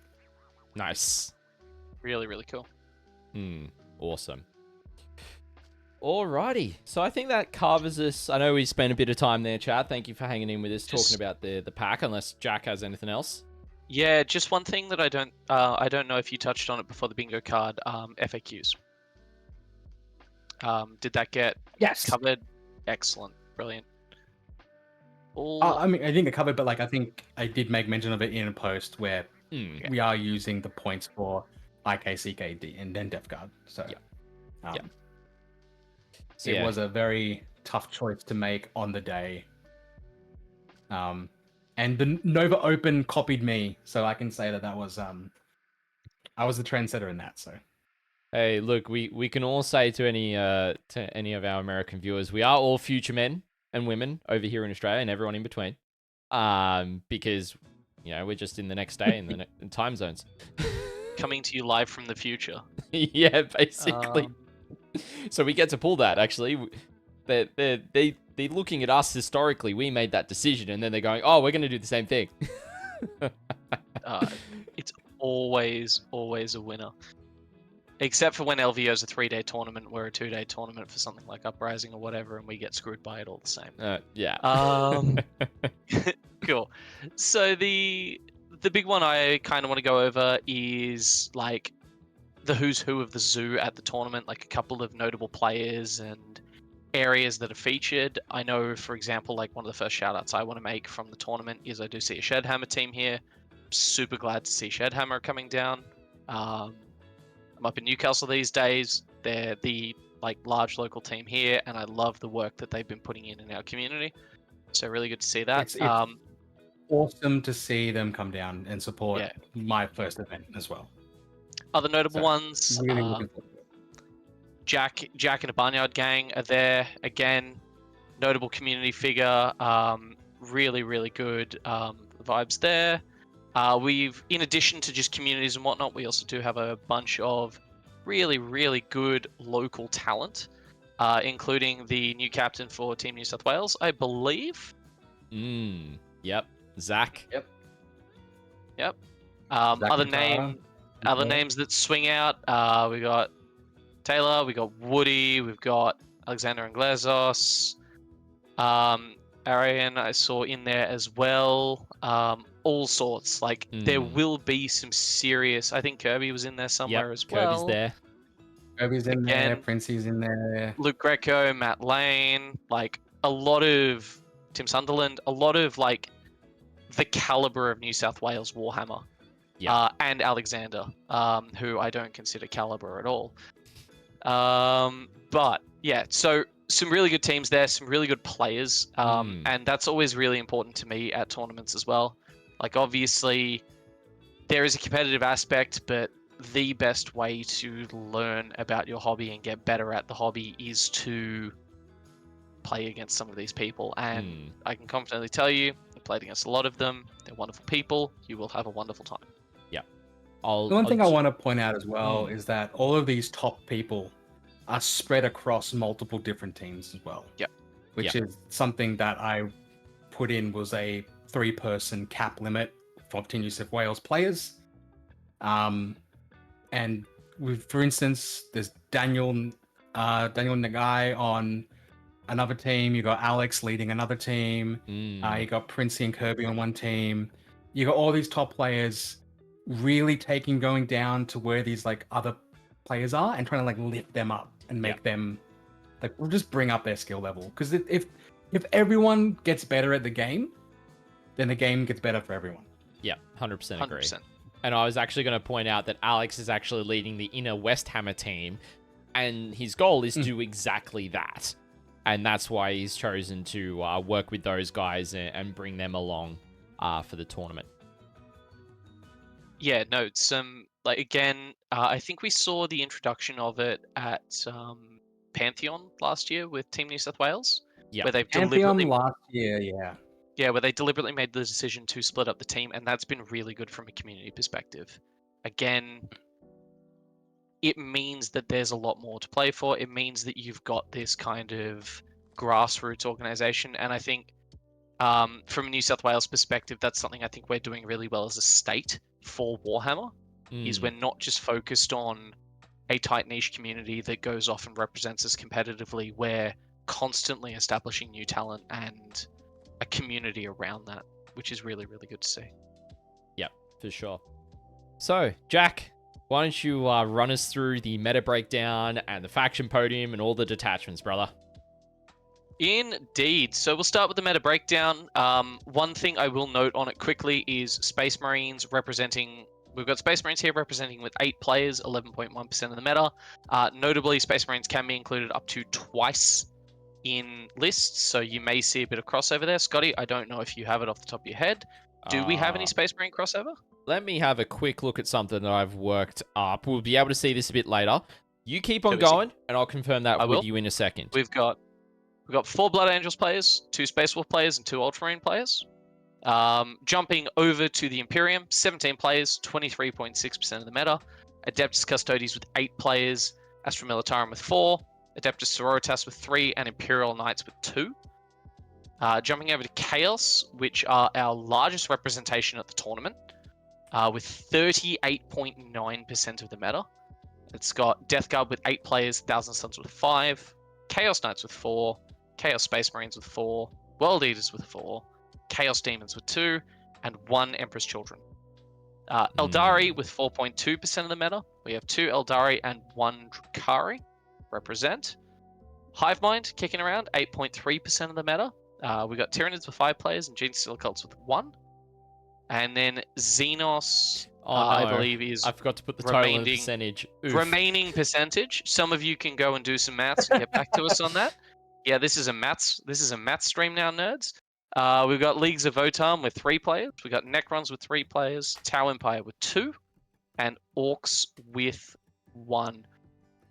Nice. Really, really cool. Awesome. Alrighty. So I think that covers us. I know we spent a bit of time there, Chad. Thank you for hanging in with us, talking about the pack, unless Jack has anything else. Yeah, just one thing that I don't know if you touched on it before the bingo card, FAQs. Did that get covered? Excellent. Brilliant. I mean, I think it covered, but like, I think I did make mention of it in a post where we are using the points for IKCKD and then Def Guard. So, So it was a very tough choice to make on the day. And the Nova Open copied me, so I can say that was I was the trendsetter in that. So, hey, look, we can all say to any of our American viewers, we are all future men and women over here in Australia and everyone in between, because we're just in the next day in the time zones. Coming to you live from the future. Yeah, basically. So we get to pull that. Actually, they're looking at us historically. We made that decision, and then they're going, "Oh, we're going to do the same thing." It's always a winner, except for when LVO's a 3-day tournament, we're a 2-day tournament for something like Uprising or whatever, and we get screwed by it all the same. Yeah. Cool. So the big one I kind of want to go over is like the who's who of the zoo at the tournament, like a couple of notable players and areas that are featured. I know, for example, like one of the first shout-outs I want to make from the tournament is I do see a Shedhammer team here. Super glad to see Shedhammer coming down. I'm up in Newcastle these days. They're the large local team here, and I love the work that they've been putting in our community. So really good to see that. It's awesome to see them come down and support Yeah. my first event as well. Other notable So, ones, really looking forward to it. Jack and a Barnyard Gang are there again. Notable community figure. Really, really good vibes there. We've, in addition to just communities and whatnot, we also do have a bunch of really, really good local talent, including the new captain for Team New South Wales, I believe. Yep. Zach. Yep. Yep. Zach Other Matara. names that swing out. We got Taylor. We got Woody. We've got Alexander Inglezos. Arian I saw in there as well. All sorts. There will be some serious. I think Kirby was in there somewhere as well. Kirby's there. Kirby's in there. Again, Princey's in there. Luke Greco, Matt Lane, a lot of Tim Sunderland, a lot of the caliber of New South Wales Warhammer. Yeah. And Alexander, who I don't consider caliber at all. But yeah, so some really good teams there, some really good players, and that's always really important to me at tournaments as well. Obviously, there is a competitive aspect, but the best way to learn about your hobby and get better at the hobby is to play against some of these people. And I can confidently tell you, I played against a lot of them. They're wonderful people. You will have a wonderful time. Yeah. The one thing I want to point out as well is that all of these top people are spread across multiple different teams as well. Yep. Which is something that I put in was a 3-person cap limit for Team New South Wales players. And for instance, there's Daniel Nagai on another team. You got Alex leading another team. You got Princey and Kirby on one team. You got all these top players really going down to where these other players are and trying to lift them up and make them we'll just bring up their skill level. Because if everyone gets better at the game, then the game gets better for everyone. Yeah, 100% agree. 100%. And I was actually going to point out that Alex is actually leading the inner West Hammer team, and his goal is to do exactly that. And that's why he's chosen to work with those guys and bring them along for the tournament. Yeah, no, again, I think we saw the introduction of it at Pantheon last year with Team New South Wales. Yeah, where they've Pantheon last year, yeah. Yeah, where they deliberately made the decision to split up the team, and that's been really good from a community perspective. Again, it means that there's a lot more to play for. It means that you've got this kind of grassroots organization, and I think from a New South Wales perspective, that's something I think we're doing really well as a state for Warhammer, is we're not just focused on a tight niche community that goes off and represents us competitively. We're constantly establishing new talent and a community around that, which is really, really good to see. Yeah, for sure. So, Jack, why don't you run us through the meta breakdown and the faction podium and all the detachments, brother? Indeed. So we'll start with the meta breakdown. One thing I will note on it quickly is Space Marines representing... We've got Space Marines here representing with 8 players, 11.1% of the meta. Notably, Space Marines can be included up to twice in lists, so you may see a bit of crossover there. Scotty, I don't know if you have it off the top of your head. Do we have any Space Marine crossover? Let me have a quick look at something that I've worked up. We'll be able to see this a bit later. You keep on going, and I'll confirm that with you in a second. We've got 4 Blood Angels players, 2 Space Wolf players, and 2 Ultramarine players. Jumping over to the Imperium, 17 players, 23.6% of the meta. Adeptus Custodes with 8 players, Astra Militarum with 4, Adeptus Sororitas with 3, and Imperial Knights with 2. Jumping over to Chaos, which are our largest representation at the tournament, with 38.9% of the meta. It's got Death Guard with 8 players, Thousand Sons with 5, Chaos Knights with 4, Chaos Space Marines with 4, World Eaters with 4, Chaos Demons with 2, and 1 Emperor's Children. Eldari with 4.2% of the meta. We have 2 Eldari and 1 Drukhari represent. Hivemind kicking around, 8.3% of the meta. We got Tyranids with 5 players and Gene Stealer Cults with 1. And then Xenos Oh, I no. believe is I forgot to put the total and remaining percentage. Oof. remaining percentage. Some of you can go and do some maths and get back to us on that. Yeah, this is a maths stream now, nerds. We've got Leagues of Votan with 3 players. We've got Necrons with 3 players, Tau Empire with 2, and Orcs with 1.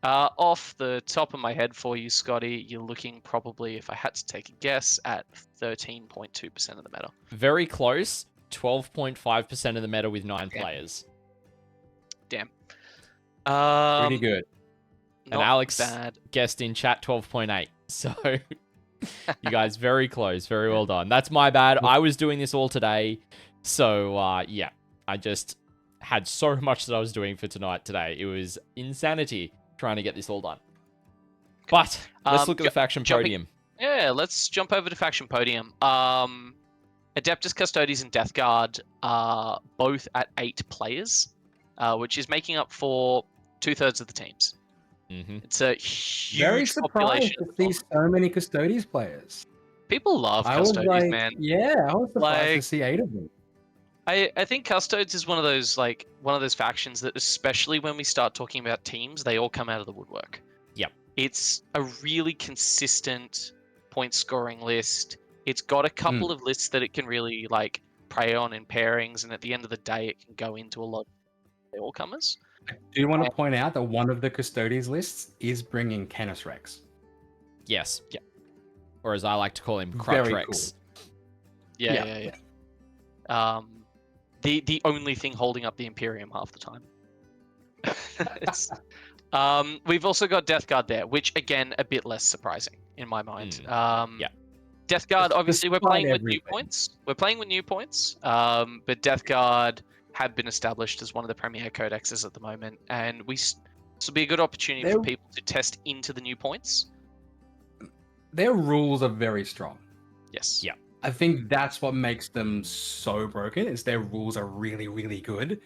Off the top of my head for you, Scotty, you're looking probably, if I had to take a guess, at 13.2% of the meta. Very close. 12.5% of the meta with 9 Damn. players. Damn. Pretty good. And Alex bad. guessed in chat 12.8. So you guys very close. Very well done. That's my bad. I was doing this all today. So yeah, I just had so much that I was doing for tonight today. It was insanity trying to get this all done. But let's look at the faction podium. Yeah, let's jump over to faction podium. Adeptus, Custodes, and Death Guard are both at 8 players, which is making up for 2/3 of the teams. Mm-hmm. It's a huge Very surprised population. to see so many Custodes players. People love I was Custodes, like, man. yeah, I was surprised to Like- see 8 of them. I think Custodes is one of those factions that, especially when we start talking about teams, they all come out of the woodwork. Yep. It's a really consistent point scoring list. It's got a couple of lists that it can really like prey on in pairings, and at the end of the day, it can go into a lot of all comers. Do you want to point out that one of the Custodes lists is bringing Canis Rex? Yes. Yeah. Or as I like to call him, Crutch Very Rex. Yeah. The only thing holding up the Imperium half the time. We've also got Death Guard there, which again a bit less surprising in my mind. Yeah. Death Guard, obviously we're Despite playing with new everything. points. We're playing with new points. But Death Guard have been established as one of the premier codexes at the moment, and this will be a good opportunity for They're- people to test into the new points. Their rules are very strong. Yes. Yeah. I think that's what makes them so broken, is their rules are really, really good.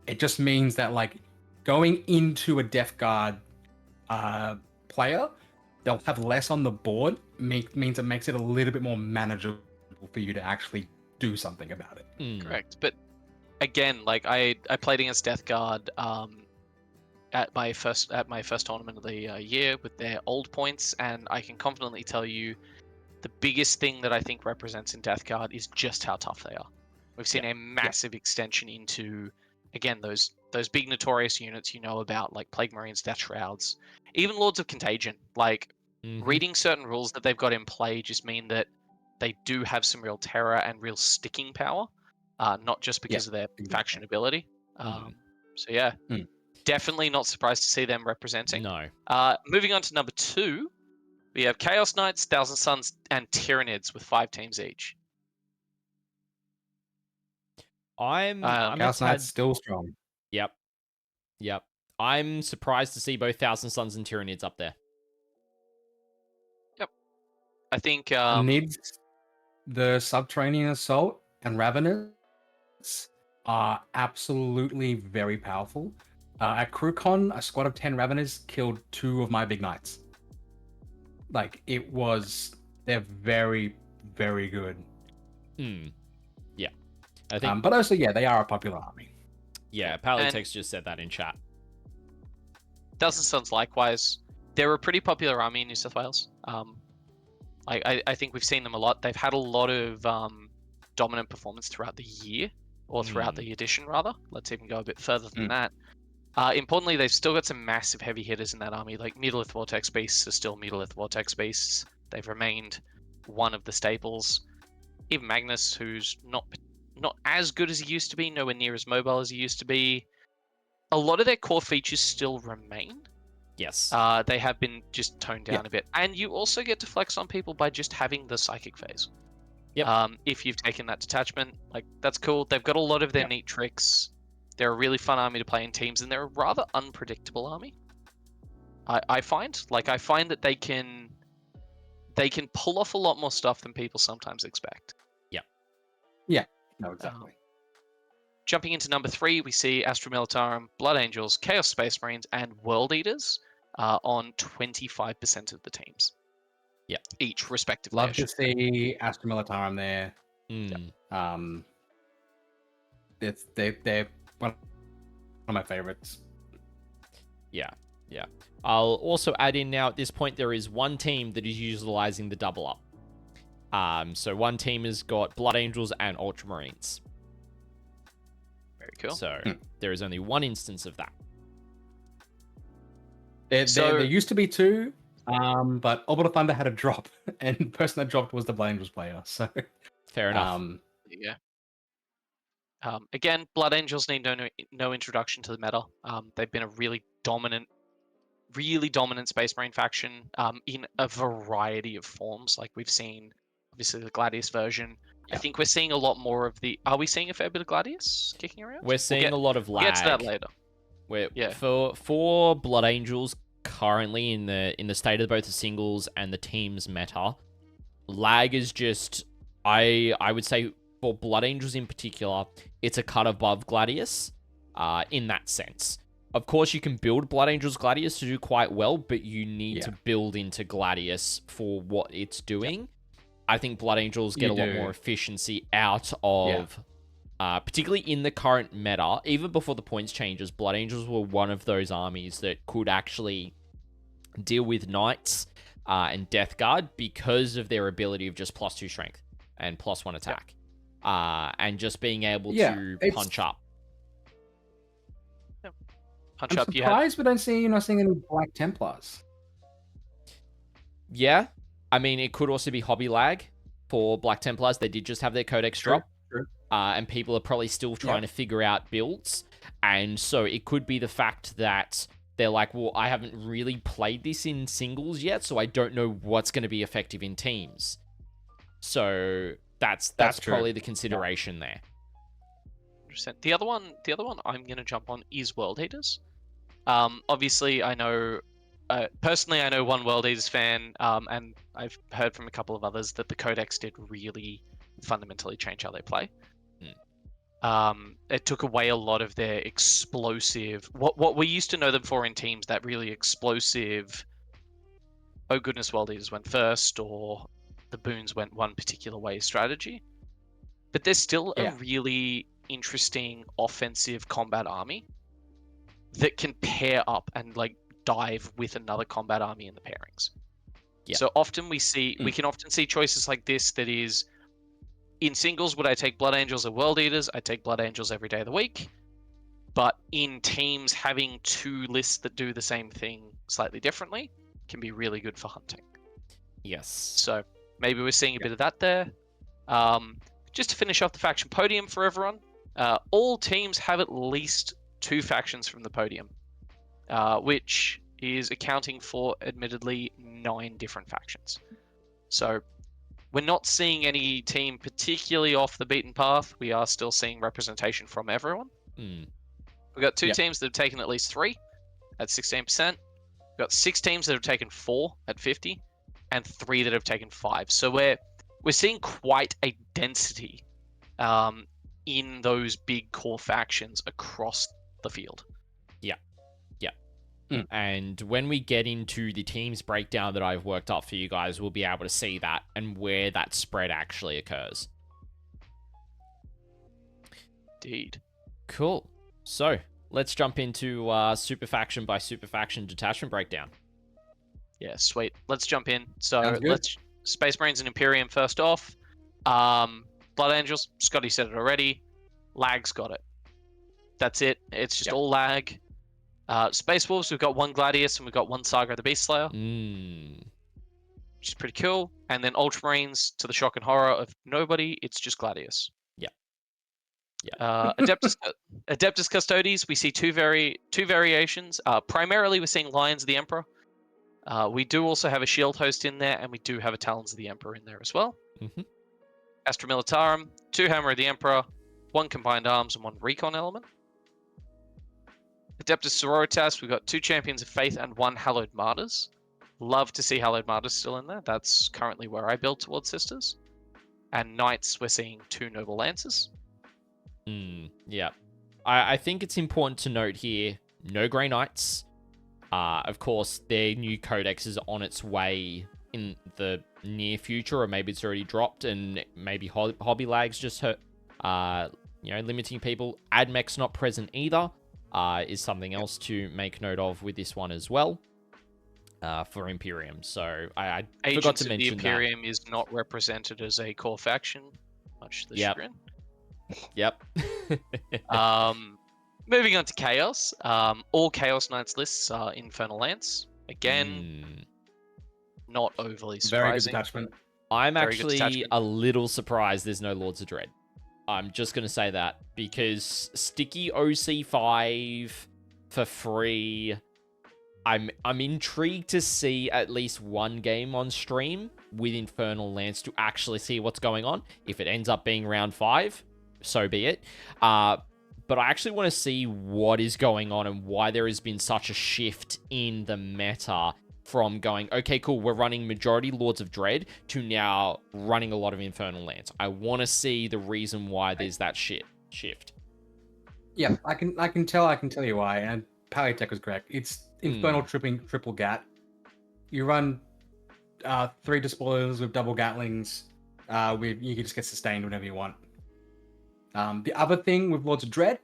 It just means that, like, going into a Death Guard player, they'll have less on the board, means it makes it a little bit more manageable for you to actually do something about it. Correct. But again, like I played against Death Guard at my first tournament of the year with their old points, and I can confidently tell you the biggest thing that I think represents in Death Guard is just how tough they are. We've seen a massive extension into, again, those big notorious units you know about, like Plague Marines, Death Shrouds, even Lords of Contagion. Like, reading certain rules that they've got in play just mean that they do have some real terror and real sticking power, not just because of their faction ability. So yeah, definitely not surprised to see them representing. No. Moving on to number 2, we have Chaos Knights, Thousand Suns, and Tyranids with 5 teams each. I'm Chaos Knight's still strong. Yep. I'm surprised to see both Thousand Suns and Tyranids up there. Yep. I think Nids, the Subterranean Assault, and Ravenous are absolutely very powerful. At CrewCon, a squad of 10 Ravenous killed 2 of my big knights. Like, they're very, very good. Yeah. I think But also, yeah, they are a popular army. yeah, Palitex just said that in chat. Thousand Suns likewise. They're a pretty popular army in New South Wales. I think we've seen them a lot. They've had a lot of dominant performance throughout the year, or throughout the edition rather. Let's even go a bit further than that. Importantly, they've still got some massive heavy hitters in that army, like Mutolith Vortex Beasts are still Mutolith Vortex Beasts. They've remained one of the staples. Even Magnus, who's not as good as he used to be, nowhere near as mobile as he used to be. A lot of their core features still remain. Yes. They have been just toned down a bit. And you also get to flex on people by just having the psychic phase. Yep. If you've taken that detachment, like, that's cool. They've got a lot of their neat tricks. They're a really fun army to play in teams, and they're a rather unpredictable army. I find that they can pull off a lot more stuff than people sometimes expect. Yeah, no, exactly. Jumping into number 3, we see Astra Militarum, Blood Angels, Chaos Space Marines, and World Eaters on 25% of the teams. Yeah. Each, respectively. Love to see Astra Militarum there. Mm. They're one of my favorites. Yeah. I'll also add in now at this point, there is one team that is utilizing the double up. So one team has got Blood Angels and Ultramarines. Very cool. So there is only one instance of that. There used to be two, but Orbital Thunder had a drop, and the person that dropped was the Blood Angels player. So Fair enough. Yeah. Again, Blood Angels need no introduction to the meta. They've been a really dominant Space Marine faction in a variety of forms. Like we've seen, obviously, the Gladius version. Yeah. I think we're seeing a lot more of the... Are we seeing a fair bit of Gladius kicking around? We're seeing a lot of lag. We'll get to that later. For Blood Angels currently in the state of both the singles and the teams meta, lag is just... I would say for Blood Angels in particular, it's a cut above Gladius in that sense. Of course, you can build Blood Angels Gladius to do quite well, but you need to build into Gladius for what it's doing. I think Blood Angels get a lot more efficiency out of, particularly in the current meta. Even before the points changes, Blood Angels were one of those armies that could actually deal with Knights and Death Guard because of their ability of just +2 strength and +1 attack. And just being able to punch up. I'm surprised we you're not seeing any Black Templars. Yeah, I mean, it could also be hobby lag for Black Templars. They did just have their Codex drop. True. And people are probably still trying to figure out builds. And so it could be the fact that they're like, well, I haven't really played this in singles yet, so I don't know what's going to be effective in teams. So that's probably the consideration there. The other one I'm going to jump on is World Eaters. Obviously, I know... personally, I know one World Eaters fan, and I've heard from a couple of others that the Codex did really fundamentally change how they play. It took away a lot of their explosive... What we used to know them for in teams, that really explosive... Oh goodness, World Eaters went first, or the boons went one particular way strategy. But there's still a really interesting offensive combat army that can pair up and like dive with another combat army in the pairings. So often we can often see choices like this that is, in singles, would I take Blood Angels or World Eaters? I take Blood Angels every day of the week. But in teams, having two lists that do the same thing slightly differently can be really good for hunting. Yes. So maybe we're seeing a bit of that there. Just to finish off the faction podium for everyone, all teams have at least 2 factions from the podium, which is accounting for, admittedly, 9 different factions. So we're not seeing any team particularly off the beaten path. We are still seeing representation from everyone. We've got 2 teams that have taken at least 3 at 16%. We've got 6 teams that have taken 4 at 50, and 3 that have taken 5. So we're seeing quite a density in those big core factions across the field. And when we get into the teams breakdown that I've worked up for you guys, we'll be able to see that and where that spread actually occurs. Indeed. Cool. So let's jump into super faction by super faction detachment breakdown. Yeah, sweet. Let's jump in. So let's Space Marines and Imperium first off. Blood Angels, Scotty said it already. Lag's got it. That's it. It's just all lag. Space Wolves, we've got 1 Gladius and we've got 1 Saga of the Beast Slayer. Which is pretty cool. And then Ultramarines, to the shock and horror of nobody, it's just Gladius. Adeptus Custodes, we see two variations. Primarily, we're seeing Lions of the Emperor. We do also have a Shield Host in there, and we do have a Talons of the Emperor in there as well. Astra Militarum, 2 Hammer of the Emperor, 1 Combined Arms, and 1 Recon element. Adeptus Sororitas, we've got 2 Champions of Faith and 1 Hallowed Martyrs. Love to see Hallowed Martyrs still in there. That's currently where I build towards Sisters. And Knights, we're seeing 2 Noble Lancers. I think it's important to note here, no Grey Knights. Of course, their new codex is on its way in the near future, or maybe it's already dropped, and maybe hobby lags just hurt, limiting people. AdMech's not present either. is something else to make note of with this one as well for Imperium. So I forgot Agents to of the mention that. Imperium is not represented as a core faction, much to the Yep. chagrin. Yep. Moving on to Chaos. All Chaos Knights lists are Infernal Lance. Again, not overly Very good surprising. detachment. I'm Very good actually detachment. a little surprised there's no Lords of Dread. I'm just going to say that because sticky OC5 for free, I'm intrigued to see at least one game on stream with Infernal Lance to actually see what's going on. If it ends up being round 5, so be it. But I actually want to see what is going on and why there has been such a shift in the meta from going, okay, cool, we're running majority Lords of Dread to now running a lot of Infernal Lance. I want to see the reason why there's that shift. Yeah, I can tell you why, and Palitek was correct. It's Infernal triple Gat. You run 3 despoilers with double Gatlings. You can just get sustained whenever you want. The other thing with Lords of Dread,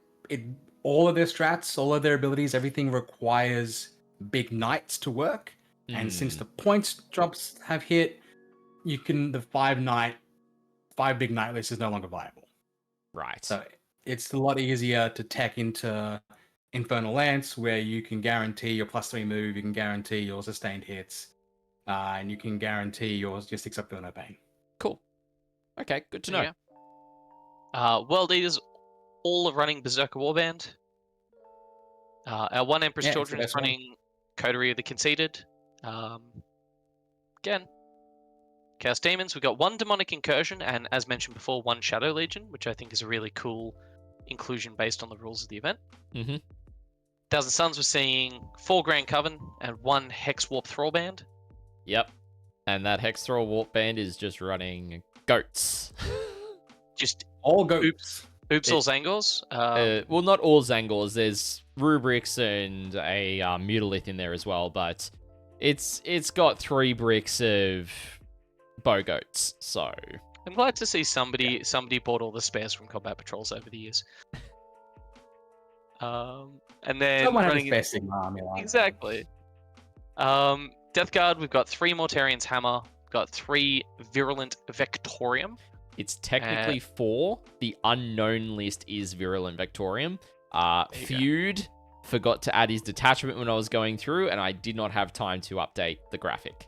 all of their strats, all of their abilities, everything requires big knights to work. And since the points drops have hit, the 5 big knight list is no longer viable. Right. So it's a lot easier to tech into Infernal Lance, where you can guarantee your +3 move, you can guarantee your sustained hits, and you can guarantee your 6 up feel no pain. Cool. Okay, good to know. Yeah. World Eaters all are running Berserker Warband. Our one Empress Children is running Coterie of the Conceited. Again, Chaos Demons, we've got 1 Demonic Incursion, and as mentioned before, 1 Shadow Legion, which I think is a really cool inclusion based on the rules of the event. Mm-hmm. Thousand Suns, we're seeing 4 Grand Coven and 1 Hex Warp Thrall Band. Yep. And that Hex Thrall Warp Band is just running goats. Just all goats. Oops, all Zangors. Well, not all Zangors. There's rubrics and a Mutalith in there as well, but it's got 3 bricks of bow goats. So I'm glad to see somebody bought all the spares from Combat Patrols over the years. And then someone running has a spare Sigma army. Exactly. Death Guard, we've got 3 Mortarian's Hammer, got 3 Virulent Vectorium. It's technically 4. The unknown list is Virulent Vectorium. Feud forgot to add his detachment when I was going through, and I did not have time to update the graphic.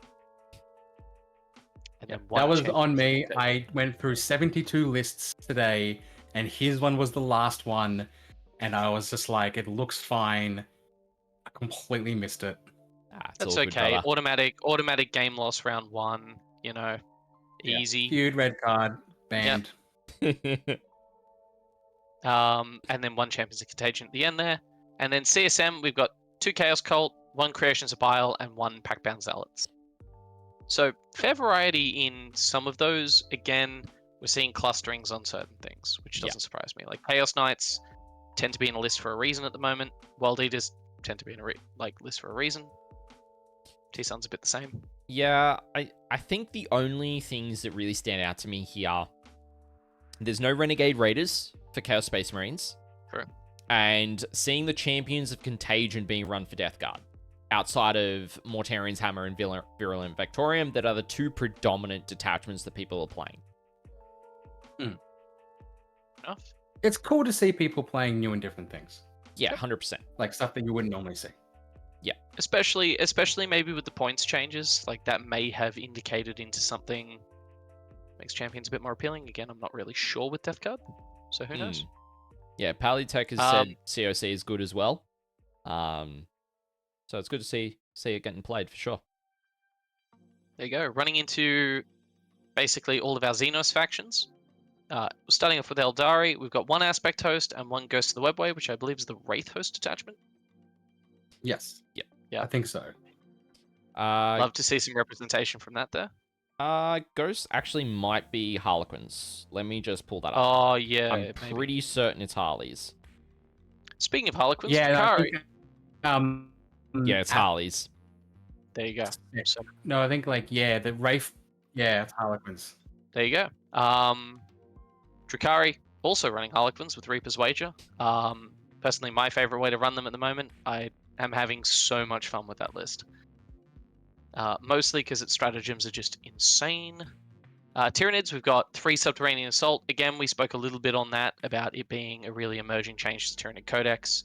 And that was on me. I went through 72 lists today, and his one was the last one, and I was just like, it looks fine. I completely missed it. That's all okay. Good, automatic game loss round 1. Easy. Feud, red card, banned. Yep. And then 1 Champions of Contagion at the end there. And then CSM, we've got 2 Chaos Cult, 1 Creations of Bile, and 1 Packbound Zealots. So fair variety in some of those. Again, we're seeing clusterings on certain things, which doesn't surprise me. Like Chaos Knights tend to be in a list for a reason at the moment. World Eaters tend to be in a list for a reason. T-Sun's a bit the same. Yeah, I think the only things that really stand out to me here, there's no Renegade Raiders for Chaos Space Marines. True. And seeing the Champions of Contagion being run for Death Guard, outside of Mortarian's Hammer and Virulent Vectorium, that are the 2 predominant detachments that people are playing. Enough. It's cool to see people playing new and different things. Yeah, 100%. Like stuff that you wouldn't normally see. Yeah. Especially maybe with the points changes, like that may have indicated into something makes champions a bit more appealing. Again, I'm not really sure with Death Guard, so who knows? Yeah, Palitech has said COC is good as well. So it's good to see it getting played for sure. There you go. Running into basically all of our Xenos factions. Starting off with Eldari, we've got 1 Aspect Host and 1 Ghost of the Webway, which I believe is the Wraith Host detachment. Yes. Yeah. I think so. Love to see some representation from that there. Ghost actually might be Harlequins. Let me just pull that up. Oh, yeah. I'm pretty certain it's Harleys. Speaking of Harlequins, Yeah, Drukhari. Yeah, it's Harleys. There you go. So, no, I think the Wraith. Yeah, it's Harlequins. there you go. Drukhari also running Harlequins with Reaper's Wager. personally my favorite way to run them at the moment. I am having so much fun with that list. Mostly because its stratagems are just insane. Tyranids, we've got 3 Subterranean Assault. Again, we spoke a little bit on that about it being a really emerging change to the Tyranid Codex.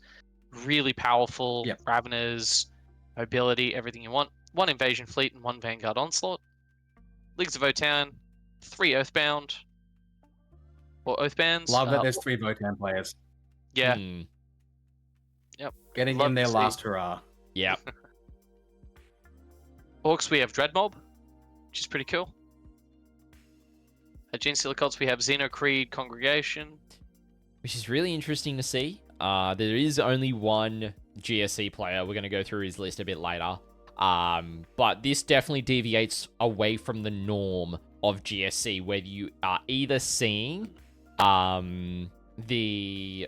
Really powerful, Yep. Raveners, mobility, everything you want. 1 Invasion Fleet and 1 Vanguard Onslaught. Leagues of Votan, 3 Earthbound. Or Oathbands. Love that there's 3 Votan players. Yeah. Yep. Getting Love in to their see. last hurrah. Yep. Orcs, we have Dreadmob, which is pretty cool. At Genestealer Cults, we have Xeno Creed Congregation. Which is really interesting to see. There is only one GSC player. We're going to go through his list a bit later. But this definitely deviates away from the norm of GSC, where you are either seeing I'm trying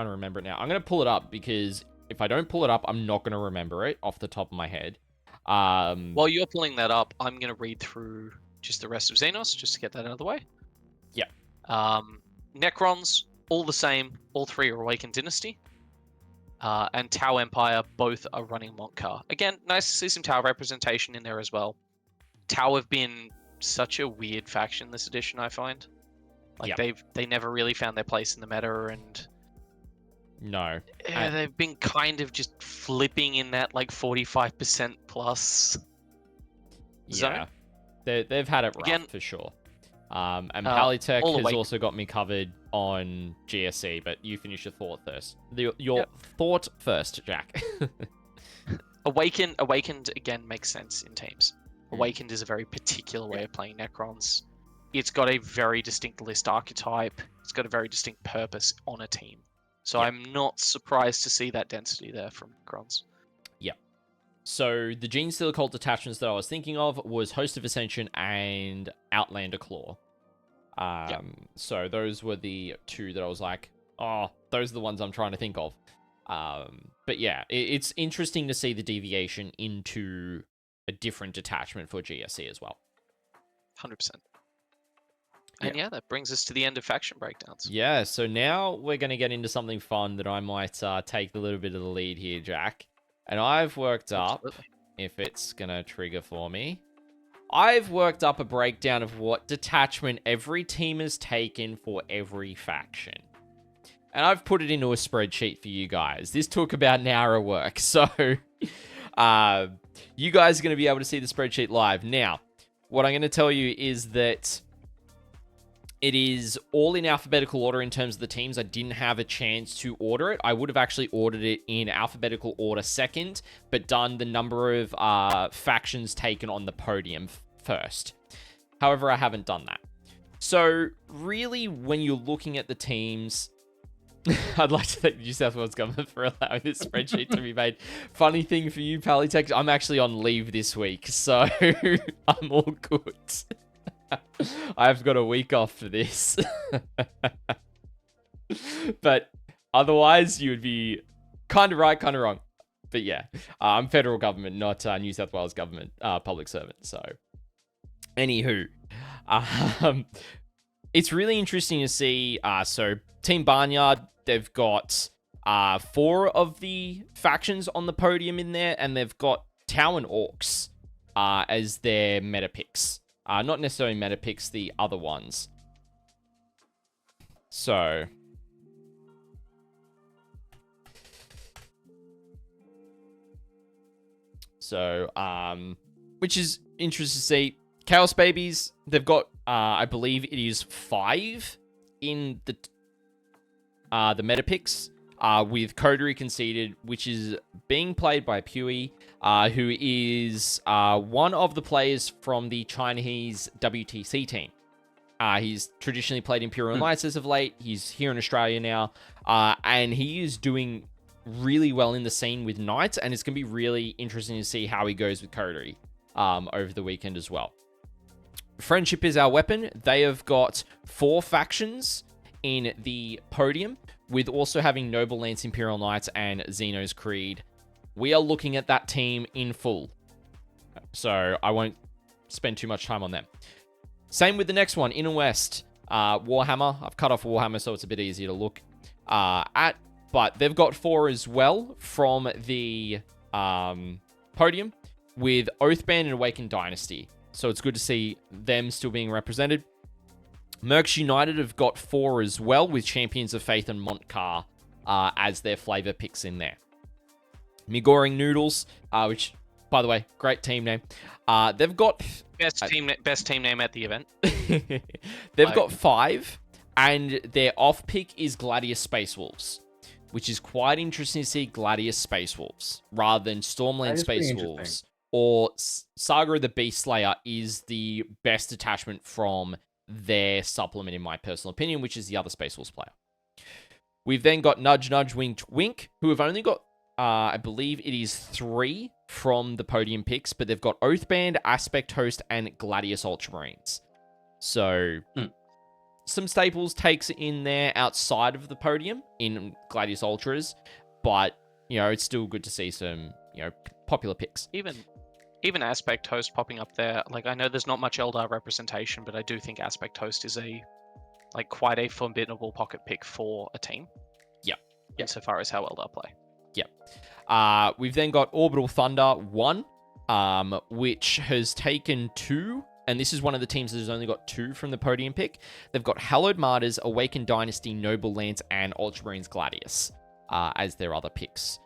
to remember it now. I'm going to pull it up, because if I don't pull it up, I'm not going to remember it off the top of my head. While you're pulling that up, I'm going to read through just the rest of Xenos, just to get that out of the way. Yep. Necrons, all the same. All 3 are Awakened Dynasty. And Tau Empire, both are running Montcar. Again, nice to see some Tau representation in there as well. Tau have been such a weird faction this edition, I find. Like, Yep. they never really found their place in the meta, and No. they've been kind of just flipping in that like 45% plus zone. Yeah. They've had it rough, Again, for sure. And all Palitech has awake. also got me covered on GSC, but you finish your thought first. Your Yep. thought first, Jack. Awakened again makes sense in teams. Awakened is a very particular way of playing Necrons. It's got a very distinct list archetype. It's got a very distinct purpose on a team. So Yep. I'm not surprised to see that density there from Necrons. So the Genestealer Cult detachments that I was thinking of was Host of Ascension and Outlander Claw. So those were the 2 that I was like, oh, those are the ones I'm trying to think of. But yeah, it's interesting to see the deviation into a different detachment for GSC as well. 100%. And yeah, that brings us to the end of faction breakdowns. Yeah, so now we're going to get into something fun that I might take a little bit of the lead here, Jack. And I've worked up, Absolutely. if it's going to trigger for me, I've worked up a breakdown of what detachment every team has taken for every faction. And I've put it into a spreadsheet for you guys. This took about an hour of work, so you guys are going to be able to see the spreadsheet live. Now, what I'm going to tell you is that it is all in alphabetical order in terms of the teams. I didn't have a chance to order it. I would have actually ordered it in alphabetical order second, but done the number of factions taken on the podium first. However, I haven't done that. So really, when you're looking at the teams, I'd like to thank the New South Wales government for allowing this spreadsheet to be made. Funny thing for you, Palitech, I'm actually on leave this week, so I'm all good. I've got a week off for this. But otherwise, you would be kind of right, kind of wrong. But yeah, I'm federal government, not New South Wales government, public servant. So, anywho, it's really interesting to see. So, Team Barnyard, they've got 4 of the factions on the podium in there, and they've got Tau and Orcs as their meta picks. Not necessarily meta picks, the other ones. So, which is interesting to see. Chaos Babies, they've got, I believe it is 5 in the meta picks, with Coterie conceded, which is being played by Pui, who is one of the players from the Chinese WTC team. He's traditionally played Imperial Knights as of late. He's here in Australia now, and he is doing really well in the scene with Knights, and it's going to be really interesting to see how he goes with Coterie over the weekend as well. Friendship is our weapon. They have got 4 factions in the podium, with also having Noble Lance Imperial Knights and Xeno's Creed. We are looking at that team in full, so I won't spend too much time on them. Same with the next one, Inner West. Warhammer. I've cut off Warhammer, so it's a bit easier to look. But they've got 4 as well from the Podium with Oathband and Awakened Dynasty. So it's good to see them still being represented. Mercs United have got 4 as well with Champions of Faith and Montcar as their flavor picks in there. Migoring Noodles, which, by the way, great team name. They've got... Best team name at the event. They've got 5, and their off-pick is Gladius Space Wolves, which is quite interesting to see Gladius Space Wolves rather than Stormland Space Wolves. Or Saga of the Beast Slayer is the best detachment from their supplement, in my personal opinion, which is the other Space Wolves player. We've then got Nudge Nudge Wink Wink, who have only got, I believe it is 3 from the Podium picks, but they've got Oathband, Aspect Host, and Gladius Ultramarines. So, some staples takes in there outside of the Podium in Gladius Ultras, but, it's still good to see some, popular picks. Even Aspect Host popping up there, I know there's not much Eldar representation, but I do think Aspect Host is quite a formidable pocket pick for a team. Yep. Insofar as how Eldar play. Yep. We've then got Orbital Thunder 1, which has taken 2, and this is one of the teams that has only got 2 from the Podium pick. They've got Hallowed Martyrs, Awakened Dynasty, Noble Lance, and Ultramarines Gladius as their other picks.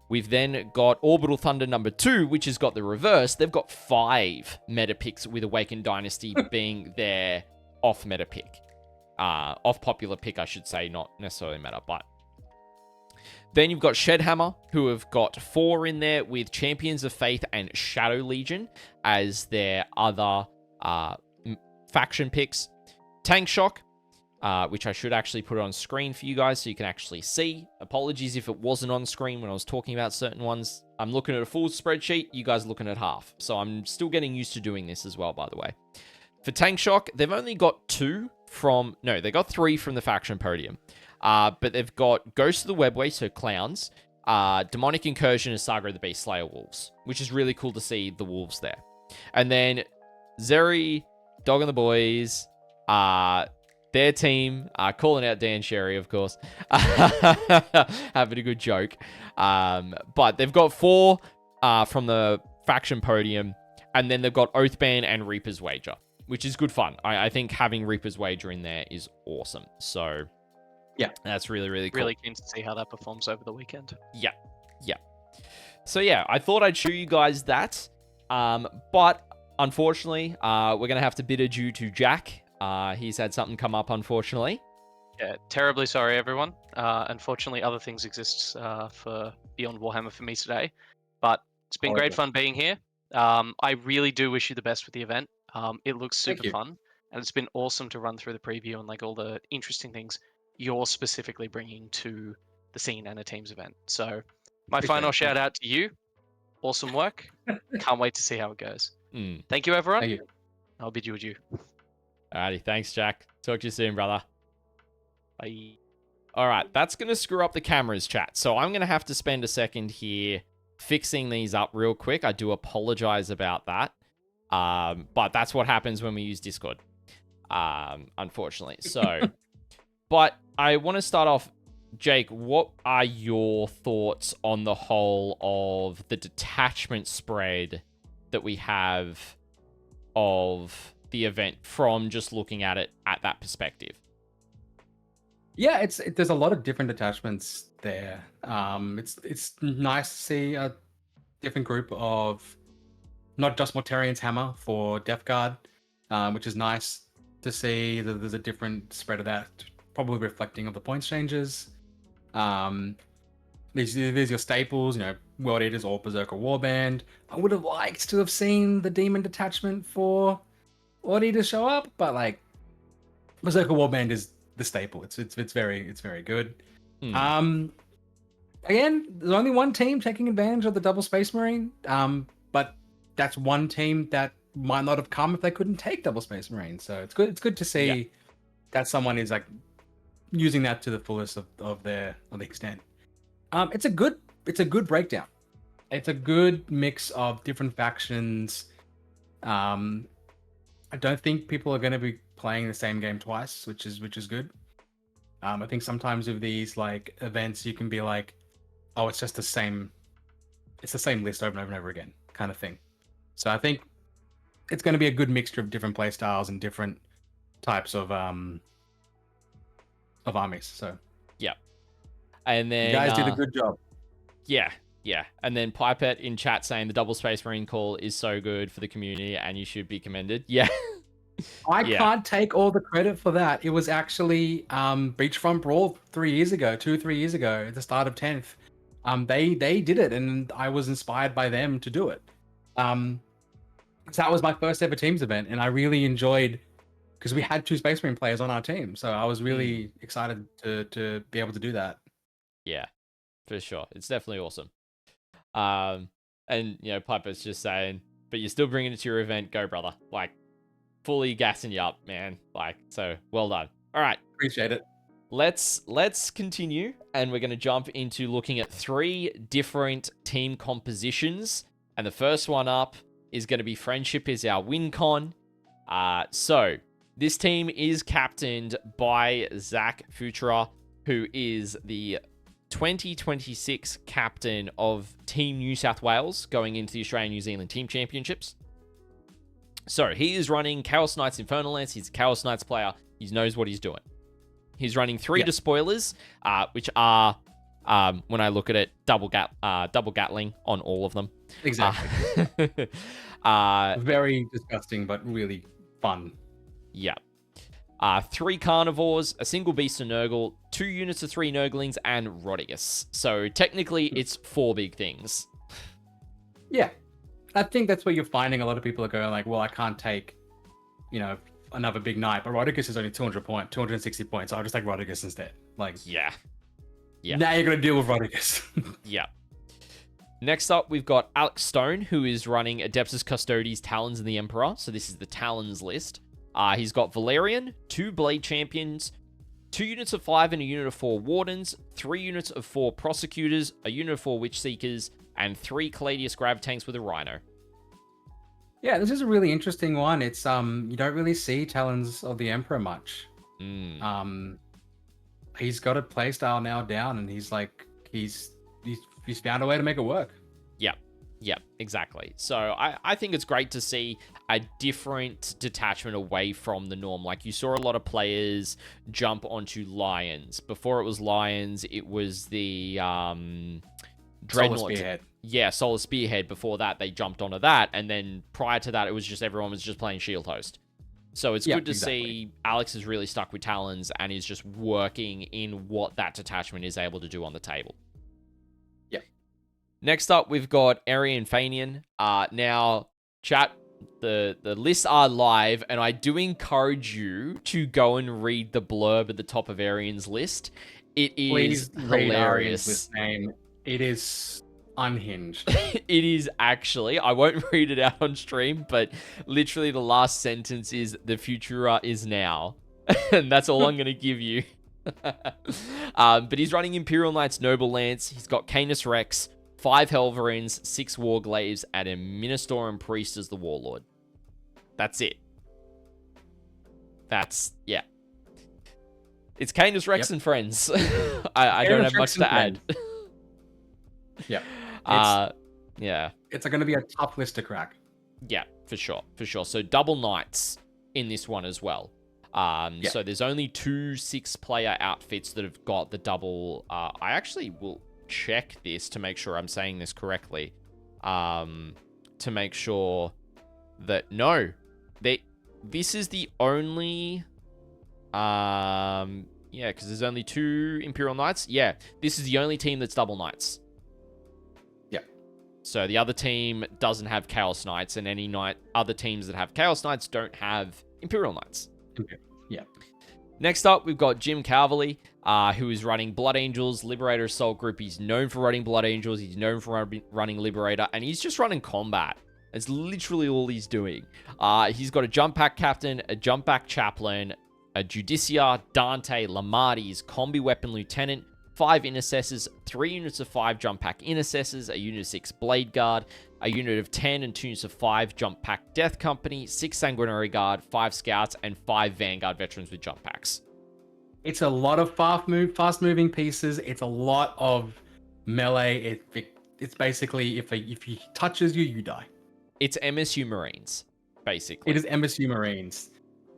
We've then got Orbital Thunder number 2, which has got the reverse. They've got 5 meta picks with Awakened Dynasty being their off meta pick. Off popular pick, I should say, not necessarily meta, but. Then you've got Shedhammer, who have got 4 in there with Champions of Faith and Shadow Legion as their other faction picks. Tank Shock, which I should actually put on screen for you guys so you can actually see. Apologies if it wasn't on screen when I was talking about certain ones. I'm looking at a full spreadsheet, you guys are looking at half. So I'm still getting used to doing this as well, by the way. For Tank Shock, they've only got 3 from the faction Podium. But they've got Ghost of the Webway, so clowns, Demonic Incursion, and Saga of the Beast Slayer wolves, which is really cool to see the wolves there. And then Zeri, Dog and the Boys, their team, calling out Dan Sherry, of course, having a good joke. But they've got 4 from the faction Podium, and then they've got Oathband and Reaper's Wager, which is good fun. I think having Reaper's Wager in there is awesome. So, yeah, that's really, really cool. Really keen to see how that performs over the weekend. Yeah. So, yeah, I thought I'd show you guys that. But, unfortunately, we're going to have to bid adieu to Jack. He's had something come up, unfortunately. Yeah, terribly sorry, everyone. Unfortunately, other things exist for Beyond Warhammer for me today. But it's been great fun being here. I really do wish you the best with the event. It looks super fun. And it's been awesome to run through the preview and all the interesting things you're specifically bringing to the scene and a team's event. So my final shout out to you. Awesome work. Can't wait to see how it goes. Thank you, everyone. Thank you. I'll bid you adieu. Alrighty, thanks, Jack. Talk to you soon, brother. Bye. Alright, that's going to screw up the cameras, chat. So I'm going to have to spend a second here fixing these up real quick. I do apologize about that. But that's what happens when we use Discord. Unfortunately. So, but I want to start off, Jake, what are your thoughts on the whole of the detachment spread that we have of the event from just looking at it at that perspective? Yeah, there's a lot of different detachments there. It's nice to see a different group of not just Mortarian's Hammer for Death Guard, which is nice to see that there's a different spread of that, probably reflecting of the points changes. There's your staples, World Eaters or Berserker Warband. I would have liked to have seen the Demon detachment for World Eaters show up, but Berserker Warband is the staple. It's very good. Again, there's only one team taking advantage of the double Space Marine, but that's one team that might not have come if they couldn't take double Space Marine. So it's good to see that someone is using that to the fullest of the extent. It's a good breakdown. It's a good mix of different factions. I don't think people are going to be playing the same game twice, which is good. I think sometimes with these like events, you can be like, oh, it's just the same. It's the same list over and over and over again, kind of thing. So I think it's going to be a good mixture of different play styles and different types of armies. So Yeah. And then you guys did a good job. Yeah. And then Pipette in chat saying the double space marine call is so good for the community and you should be commended. Yeah. I can't take all the credit for that. It was actually Beachfront Brawl 3 years ago, 2-3 years ago, at the start of 10th. They did it, and I was inspired by them to do it. So that was my first ever teams event, and I really enjoyed because we had 2 Space Marine players on our team. So I was really excited to be able to do that. Yeah, for sure. It's definitely awesome. And Piper's just saying, but you're still bringing it to your event. Go, brother! Like, fully gassing you up, man. Like, so well done. All right, Appreciate it. let's continue, and we're going to jump into looking at 3 different team compositions. And the first one up is going to be Friendship is our win con. So this team is captained by Zach Futura, who is the 2026 captain of Team New South Wales going into the Australian New Zealand Team Championships. So he is running Chaos Knights Infernal Lance. He's a Chaos Knights player. He knows what he's doing. He's running 3 despoilers, which are, when I look at it, double Gatling on all of them. Exactly. Very disgusting, but really fun. Yeah. 3 Carnivores, a single Beast of Nurgle, 2 units of 3 Nurglings, and Rodigus. So technically, it's 4 big things. Yeah. I think that's what you're finding. A lot of people are going like, well, I can't take, another big knight, but Rodigus is only 260 points. So I'll just take Rodigus instead. Like, Yeah. now you're going to deal with Rodigus. Yeah. Next up, we've got Alex Stone, who is running Adeptus Custodes, Talons, and the Emperor. So this is the Talons list. He's got Valerian, 2 Blade Champions, 2 units of 5 and a unit of 4 Wardens, 3 units of 4 Prosecutors, a unit of 4 Witch Seekers, and 3 Caladius Gravitanks with a Rhino. Yeah, this is a really interesting one. It's you don't really see Talons of the Emperor much. He's got a playstyle now down, and he's found a way to make it work. Yeah, exactly. So I think it's great to see a different detachment away from the norm. Like, you saw a lot of players jump onto Lions. Before it was Lions, it was the Dreadnought. Solar Spearhead. Yeah, Solar Spearhead. Before that, they jumped onto that. And then prior to that, it was just everyone was just playing Shield Host. So it's good to see Alex is really stuck with Talons and is just working in what that detachment is able to do on the table. Next up, we've got Arian Fanian. Now, chat, the lists are live, and I do encourage you to go and read the blurb at the top of Arian's list. It is hilarious. This name. It is unhinged. It is actually. I won't read it out on stream, but literally the last sentence is, "The Futura is now." And that's all I'm going to give you. But he's running Imperial Knights Noble Lance. He's got Canis Rex, 5 Helverins, 6 Warglaives, and a Ministorum Priest as the Warlord. That's it. Yeah. It's Canis Rex and friends. I don't have much to add. Yeah. Yeah. It's going to be a tough list to crack. Yeah, for sure. So double Knights in this one as well. So there's only 2 6-player outfits that have got the double. I actually will check this to make sure I'm saying this correctly, to make sure that this is the only because there's only 2 Imperial Knights. This is the only team that's double Knights. So the other team doesn't have Chaos Knights, and any other teams that have Chaos Knights don't have Imperial Knights. Okay. Next up, we've got Jim Calverley, who is running Blood Angels, Liberator Assault Group. He's known for running Blood Angels. He's known for running Liberator, and he's just running combat. That's literally all he's doing. He's got a Jump Pack Captain, a Jump Pack Chaplain, a Judicia, Dante, Lamarties, Combi Weapon Lieutenant, 5 Intercessors, 3 units of 5 Jump Pack Intercessors, a unit of 6 Blade Guard, a unit of 10 and 2 units of 5 Jump Pack Death Company, 6 Sanguinary Guard, 5 Scouts, and 5 Vanguard Veterans with Jump Packs. It's a lot of fast moving pieces. It's a lot of melee. It's basically if he touches you, you die. It's MSU Marines, basically. It is MSU Marines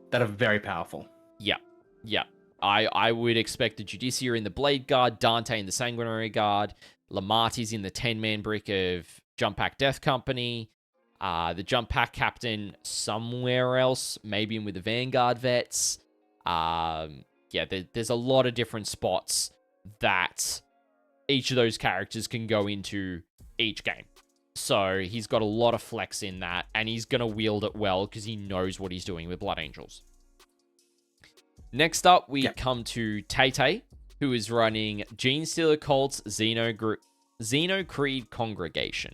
that are very powerful. Yeah, yeah. I would expect the Judicia in the Blade Guard, Dante in the Sanguinary Guard, Lamati's in the 10-man brick of Jump Pack Death Company, the Jump Pack Captain somewhere else, maybe in with the Vanguard Vets. Yeah, there's a lot of different spots that each of those characters can go into each game. So he's got a lot of flex in that, and he's going to wield it well because he knows what he's doing with Blood Angels. Next up, we come to Tay, who is running Genestealer Cult's Xeno Creed Congregation.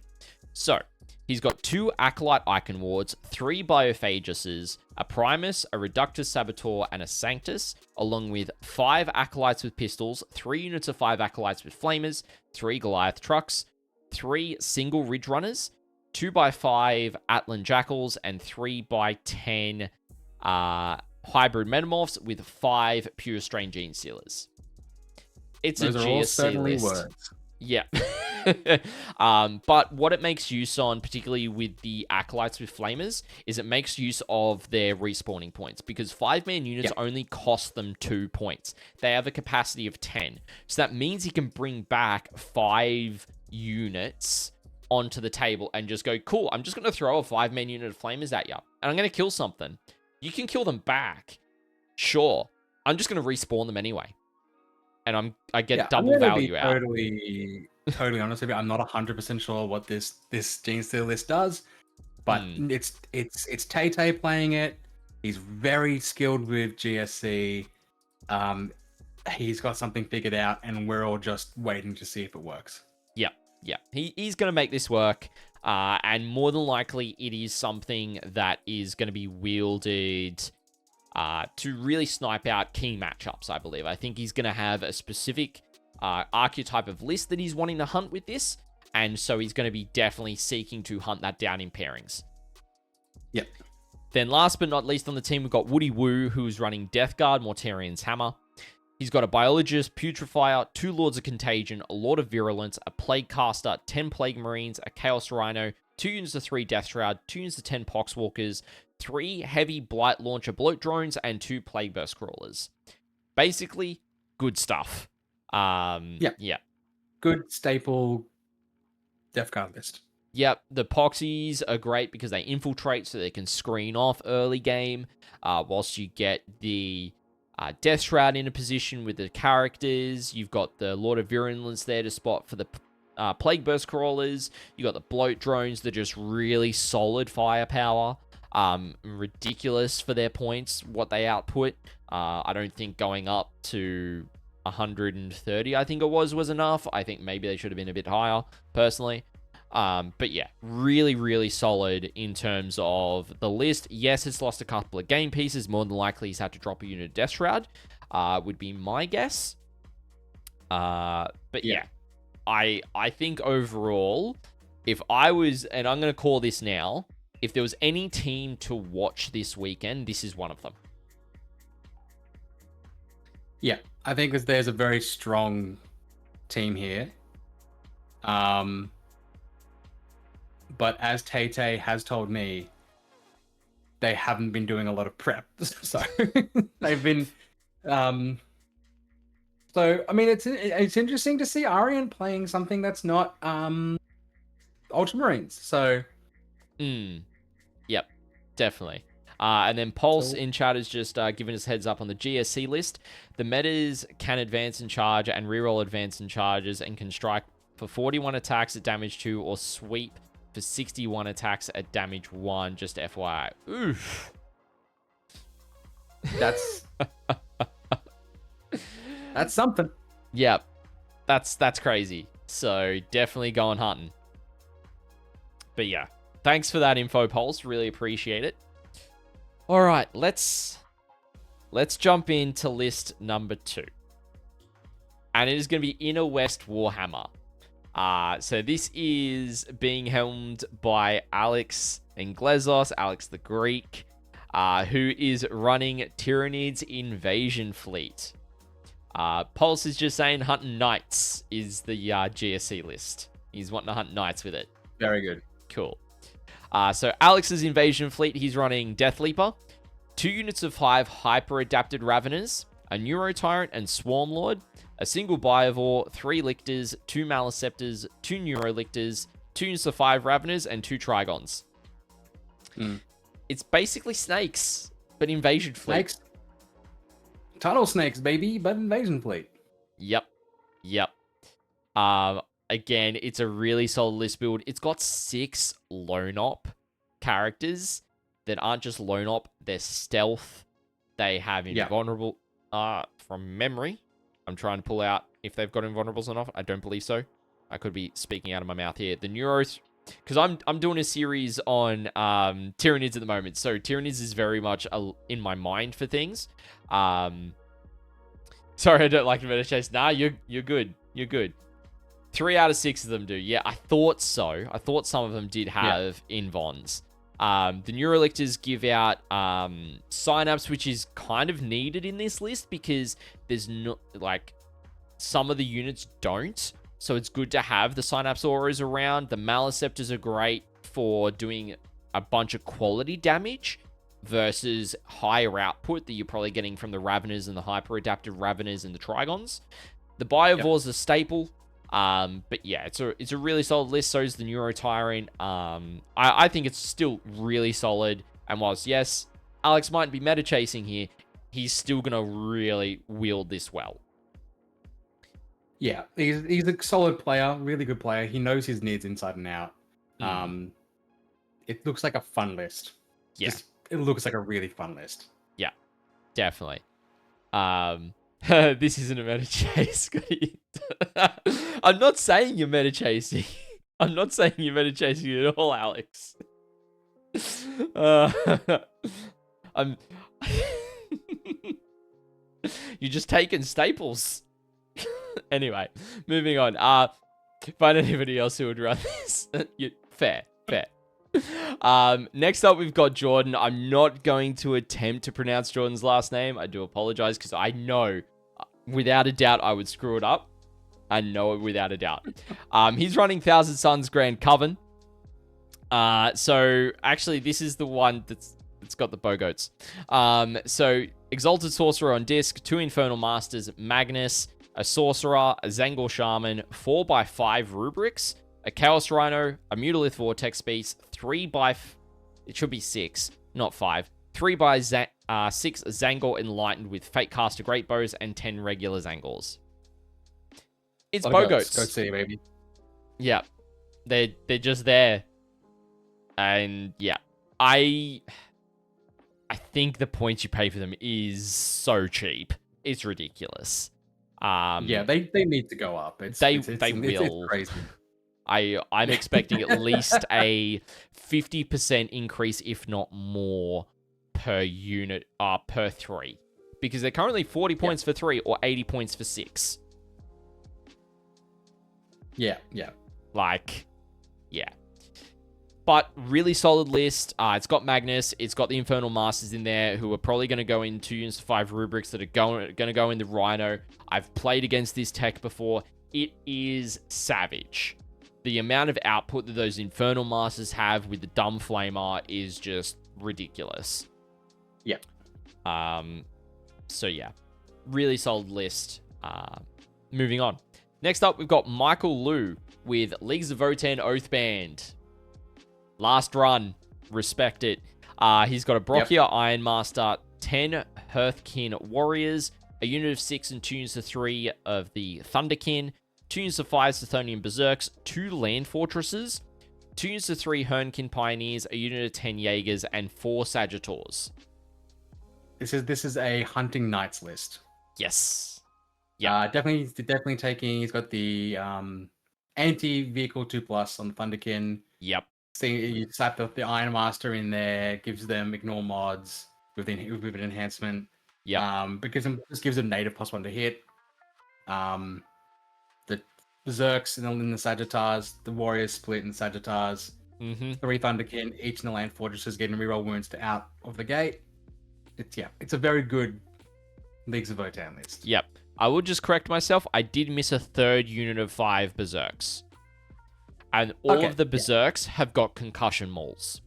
So, he's got 2 Acolyte Icon Wards, 3 Biophaguses, a Primus, a Reductus Saboteur, and a Sanctus, along with 5 Acolytes with pistols, 3 units of 5 Acolytes with Flamers, 3 Goliath Trucks, 3 single Ridge Runners, 2x5 Atlan Jackals, and 3x10 Hybrid Metamorphs with 5 Pure Strain Gene Sealers. It's Those a are all GSC certainly list. words. Yeah. But what it makes use on, particularly with the Acolytes with Flamers, is it makes use of their respawning points, because 5-man units only cost them 2 points. They have a capacity of 10. So that means he can bring back 5 units onto the table and just go, cool, I'm just going to throw a 5-man unit of Flamers at you, and I'm going to kill something. You can kill them back. Sure. I'm just going to respawn them anyway. And I get double value out. Totally honest with you, I'm not 100% sure what this Genestealer list does, but it's Tay playing it. He's very skilled with GSC. He's got something figured out, and we're all just waiting to see if it works. Yeah. He's going to make this work. And more than likely, it is something that is going to be wielded to really snipe out key matchups, I believe. I think he's going to have a specific archetype of list that he's wanting to hunt with this, and so he's going to be definitely seeking to hunt that down in pairings. Yep. Then last but not least on the team, we've got Woody Woo, who's running Death Guard, Mortarian's Hammer. He's got a Biologist, Putrefier, 2 Lords of Contagion, a Lord of Virulence, a Plague Caster, 10 Plague Marines, a Chaos Rhino, 2 units of 3 Death Shroud, 2 units of 10 Poxwalkers, 3 Heavy Blight Launcher Bloat Drones, and 2 Plague Burst Crawlers. Basically, good stuff. Yeah. Good staple Death Guard list. Yep, the Poxies are great because they infiltrate so they can screen off early game, whilst you get the Death Shroud in a position with the characters. You've got the Lord of Virulence there to spot for the Plague Burst Crawlers. You got the Bloat Drones that are just really solid firepower. Ridiculous for their points, what they output. I don't think going up to 130, I think it was enough. I think maybe they should have been a bit higher, personally. But yeah, really, really solid in terms of the list. Yes, it's lost a couple of game pieces. More than likely, he's had to drop a unit of Death Shroud, would be my guess. But yeah, I think overall, if I was, and I'm going to call this now, if there was any team to watch this weekend, this is one of them. Yeah, I think there's a very strong team here. But as Tay has told me, they haven't been doing a lot of prep. So they've been... So, I mean, it's interesting to see Arian playing something that's not Ultramarines. So... Yep, definitely. And then Pulse in chat is just giving us heads up on the GSC list. The metas can advance and charge and reroll advance and charges and can strike for 41 attacks at damage 2 or sweep for 61 attacks at damage 1, just FYI. Oof. That's something. Yep. That's crazy. So definitely going hunting. But yeah, thanks for that info, Pulse. Really appreciate it. All right, let's jump into list number 2. And it is going to be Inner West Warhammer. So this is being helmed by Alex Inglezos, Alex the Greek, who is running Tyranids Invasion Fleet. Pulse is just saying hunting knights is the GSC list. He's wanting to hunt knights with it. Very good. Cool. So Alex's invasion fleet, he's running Death Leaper, 2 units of 5 hyper-adapted Raveners, a Neuro Tyrant and Swarm Lord, a single Biovore, 3 Lictors, 2 Maliceptors, 2 Neuro Lictors, 2 units of 5 Raveners, and 2 Trigons. It's basically snakes, but invasion fleet. Snakes. Tunnel snakes, baby, but invasion fleet. Yep. Again, it's a really solid list build. It's got 6 lone op characters that aren't just lone op, they're stealth. They have invulnerable. From memory, I'm trying to pull out if they've got invulnerables or not. I don't believe so. I could be speaking out of my mouth here. The Neuros, because I'm doing a series on Tyranids at the moment. So Tyranids is very much in my mind for things. Sorry, I don't like the meta chase. Nah, you're good. You're good. 3 out of 6 of them do. Yeah, I thought so. I thought some of them did have invons. The Neurolictors give out Synapse, which is kind of needed in this list because there's no, like, some of the units don't. So it's good to have the Synapse Auras around. The Maliceptors are great for doing a bunch of quality damage versus higher output that you're probably getting from the Raveners and the hyper-adaptive Raveners and the Trigons. The Biovore's a staple. But yeah, it's a really solid list. So is the Neuro Tyrant. I think it's still really solid. And whilst, yes, Alex might be meta chasing here, he's still going to really wield this well. Yeah, he's a solid player, really good player. He knows his needs inside and out. It looks like a fun list. Yeah. It looks like a really fun list. Yeah, definitely. This isn't a meta chase. I'm not saying you're meta chasing. I'm not saying you're meta chasing at all, Alex. I'm. You're just taking staples. Anyway, moving on. Find anybody else who would run this. Fair. Next up, we've got Jordan. I'm not going to attempt to pronounce Jordan's last name. I do apologize because I know, without a doubt, I would screw it up. I know it without a doubt. He's running Thousand Suns Grand Coven. So actually, this is the one that's got the Bogoats. So Exalted Sorcerer on disc, 2 Infernal Masters, Magnus, a Sorcerer, a Zangor Shaman, 4x5 Rubrics, a Chaos Rhino, a Mutalith Vortex Beast, 3x... It should be 6, not 5. 3x6 Zangor Enlightened with Fatecaster Great Bows and 10 regular Zangors. It's Bogoats. Go see, baby. Yeah. They're just there. And yeah. I think the points you pay for them is so cheap. It's ridiculous. Yeah, they need to go up. They will. It's crazy. I'm expecting at least a 50% increase, if not more, per unit, per 3. Because they're currently 40 points for 3 or 80 points for 6. Yeah. Like, yeah. But really solid list. It's got Magnus. It's got the Infernal Masters in there who are probably going to go in 2 units of 5 rubrics that are going to go in the Rhino. I've played against this tech before. It is savage. The amount of output that those Infernal Masters have with the Dumb Flamer is just ridiculous. Yeah. So yeah, really solid list. Moving on. Next up, we've got Michael Liu with Leagues of Votan Oathband. Last run. Respect it. He's got a Brokia Ironmaster, 10 Hearthkin Warriors, a unit of 6 and 2 units of 3 of the Thunderkin, 2 units of 5 Sithonian Berserks, 2 Land Fortresses, 2 units of 3 Hernkin Pioneers, a unit of 10 Jaegers, and 4 Sagittors. This is a hunting knights list. Yes. Yeah. Definitely taking. He's got the anti-vehicle 2+ on the Thunderkin. Yep. So you slap the Iron Master in there, gives them ignore mods with an enhancement. Yeah. Because it just gives them native +1 to hit. The Berserks in the Sagittars, the Warriors split in the Sagittars. 3 Thunderkin, each in the Land Fortresses, getting reroll wounds to out of the gate. It's a very good Leagues of Votan list. Yep. I will just correct myself. I did miss a third unit of 5 Berserks. And all of the Berserks have got concussion mauls.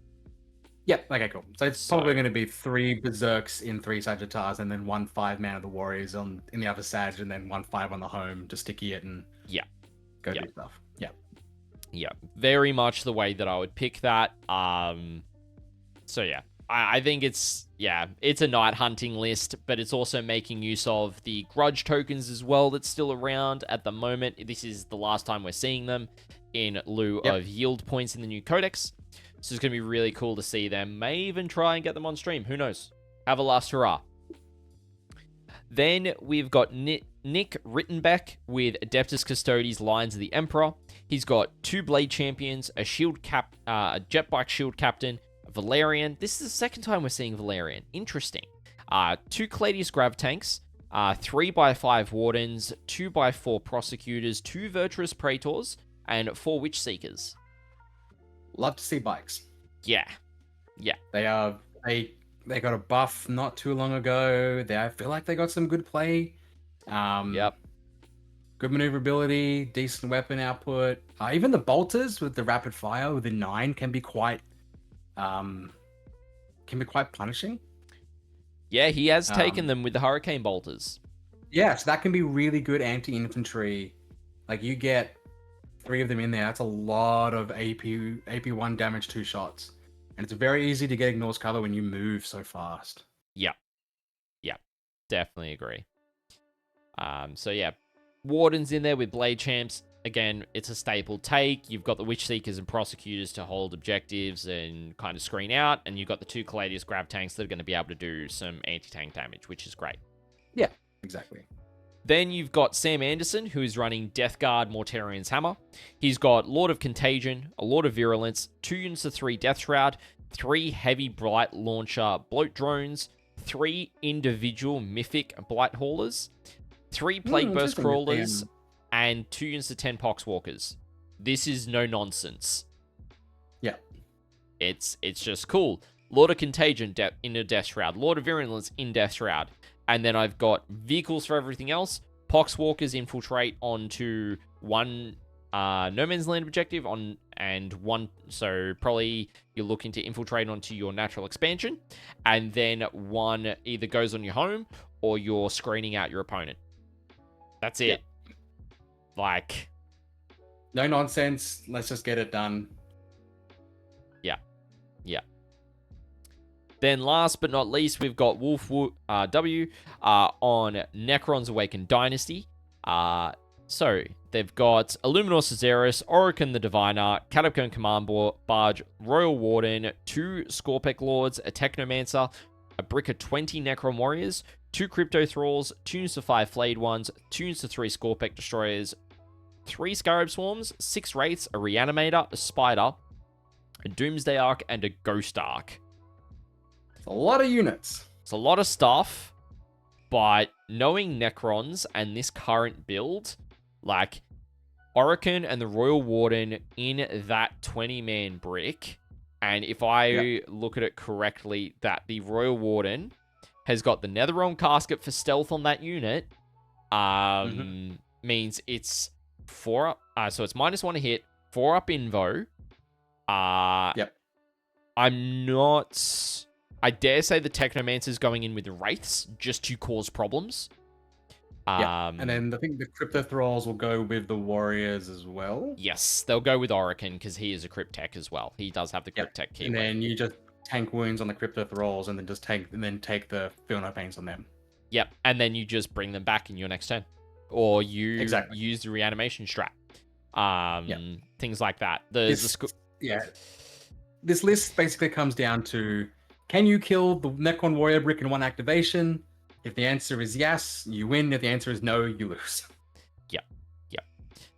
Yep, okay, cool. So it's probably going to be 3 Berserks in 3 Sagittars, and then 1 5-man of the Warriors in the other Sag, and then 1 5 on the home to sticky it and go do stuff. Yeah, very much the way that I would pick that. So yeah, I think it's a night hunting list, but it's also making use of the grudge tokens as well that's still around at the moment. This is the last time we're seeing them in lieu of yield points in the new codex. So it's going to be really cool to see them. May even try and get them on stream. Who knows? Have a last hurrah. Then we've got Nick Rittenbeck with Adeptus Custodes Lines of the Emperor. He's got 2 Blade Champions, a a Jetbike Shield Captain, a Valerian. This is the second time we're seeing Valerian. Interesting. 2 Cladius Grav Tanks, 3x5 Wardens, 2x4 Prosecutors, 2 Virtuous Praetors, and 4 Witch Seekers. Love to see bikes. Yeah. They got a buff not too long ago. I feel like they got some good play. Good maneuverability, decent weapon output. Even the bolters with the rapid fire with the 9 can be quite punishing. Yeah, he has taken them with the Hurricane Bolters. Yeah, so that can be really good anti-infantry. Like, you get 3 of them in there. That's a lot of AP1 damage, 2 shots. And it's very easy to get Ignore's Color when you move so fast. Yeah, definitely agree. So yeah, Wardens in there with Blade Champs. Again, it's a staple take. You've got the Witch Seekers and Prosecutors to hold objectives and kind of screen out. And you've got the 2 Caladius Grav Tanks that are going to be able to do some anti-tank damage, which is great. Yeah, exactly. Then you've got Sam Anderson, who is running Death Guard Mortarian's Hammer. He's got Lord of Contagion, a Lord of Virulence, 2 units of 3 Death Shroud, 3 Heavy Blight Launcher Bloat Drones, 3 individual Mythic Blight Haulers, 3 Plague Burst Crawlers, and 2 units of 10 Poxwalkers. This is no nonsense. Yeah. It's just cool. Lord of Contagion in a Death Shroud, Lord of Virulence in Death Shroud. And then I've got vehicles for everything else. Poxwalkers infiltrate onto 1 No Man's Land objective and 1, so probably you're looking to infiltrate onto your natural expansion. And then 1 either goes on your home or you're screening out your opponent. That's it. Like, no nonsense. Let's just get it done. Yeah. Then last but not least, we've got Wolf W on Necron's Awakened Dynasty. So they've got Illuminor Caesaris, Orican the Diviner, Catacomb Command Barge, Royal Warden, 2 Scorpec Lords, a Technomancer, a brick of 20 Necron Warriors, 2 Crypto Thralls, 2 units of 5 Flayed Ones, 2 units of 3 Scorpec Destroyers, 3 Scarab Swarms, 6 Wraiths, a Reanimator, a Spider, a Doomsday Ark, and a Ghost Ark. It's a lot of units. It's a lot of stuff, but knowing Necrons and this current build, like, Orican and the Royal Warden in that 20-man brick, and if I look at it correctly, that the Royal Warden has got the Netherrealm Casket for stealth on that unit, means it's 4 up, so it's -1 to hit, 4 up invo. I dare say the Technomancer's going in with the Wraiths just to cause problems. And then I think the Crypto Thralls will go with the Warriors as well. Yes, they'll go with Orican because he is a Cryptech as well. He does have the Cryptech keyword. And then you just tank wounds on the Crypto Thralls and then just take the Feel No Pains on them. Yep, and then you just bring them back in your next turn. Or you use the reanimation strat. Things like that. This list basically comes down to, can you kill the Necron Warrior brick in 1 activation? If the answer is yes, you win. If the answer is no, you lose.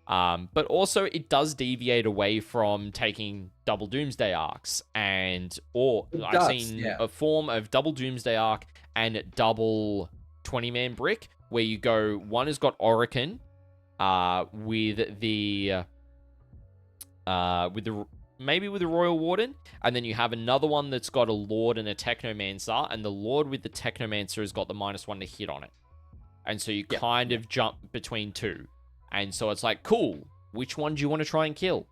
But also it does deviate away from taking double Doomsday Arcs I've seen a form of double Doomsday Arc and double 20-man brick where you go, one has got Orican with the Royal Warden, and then you have another one that's got a Lord and a Technomancer, and the Lord with the Technomancer has got the -1 to hit on it. And so you Yep, kind of jump between two. And so it's like, cool, which one do you want to try and kill?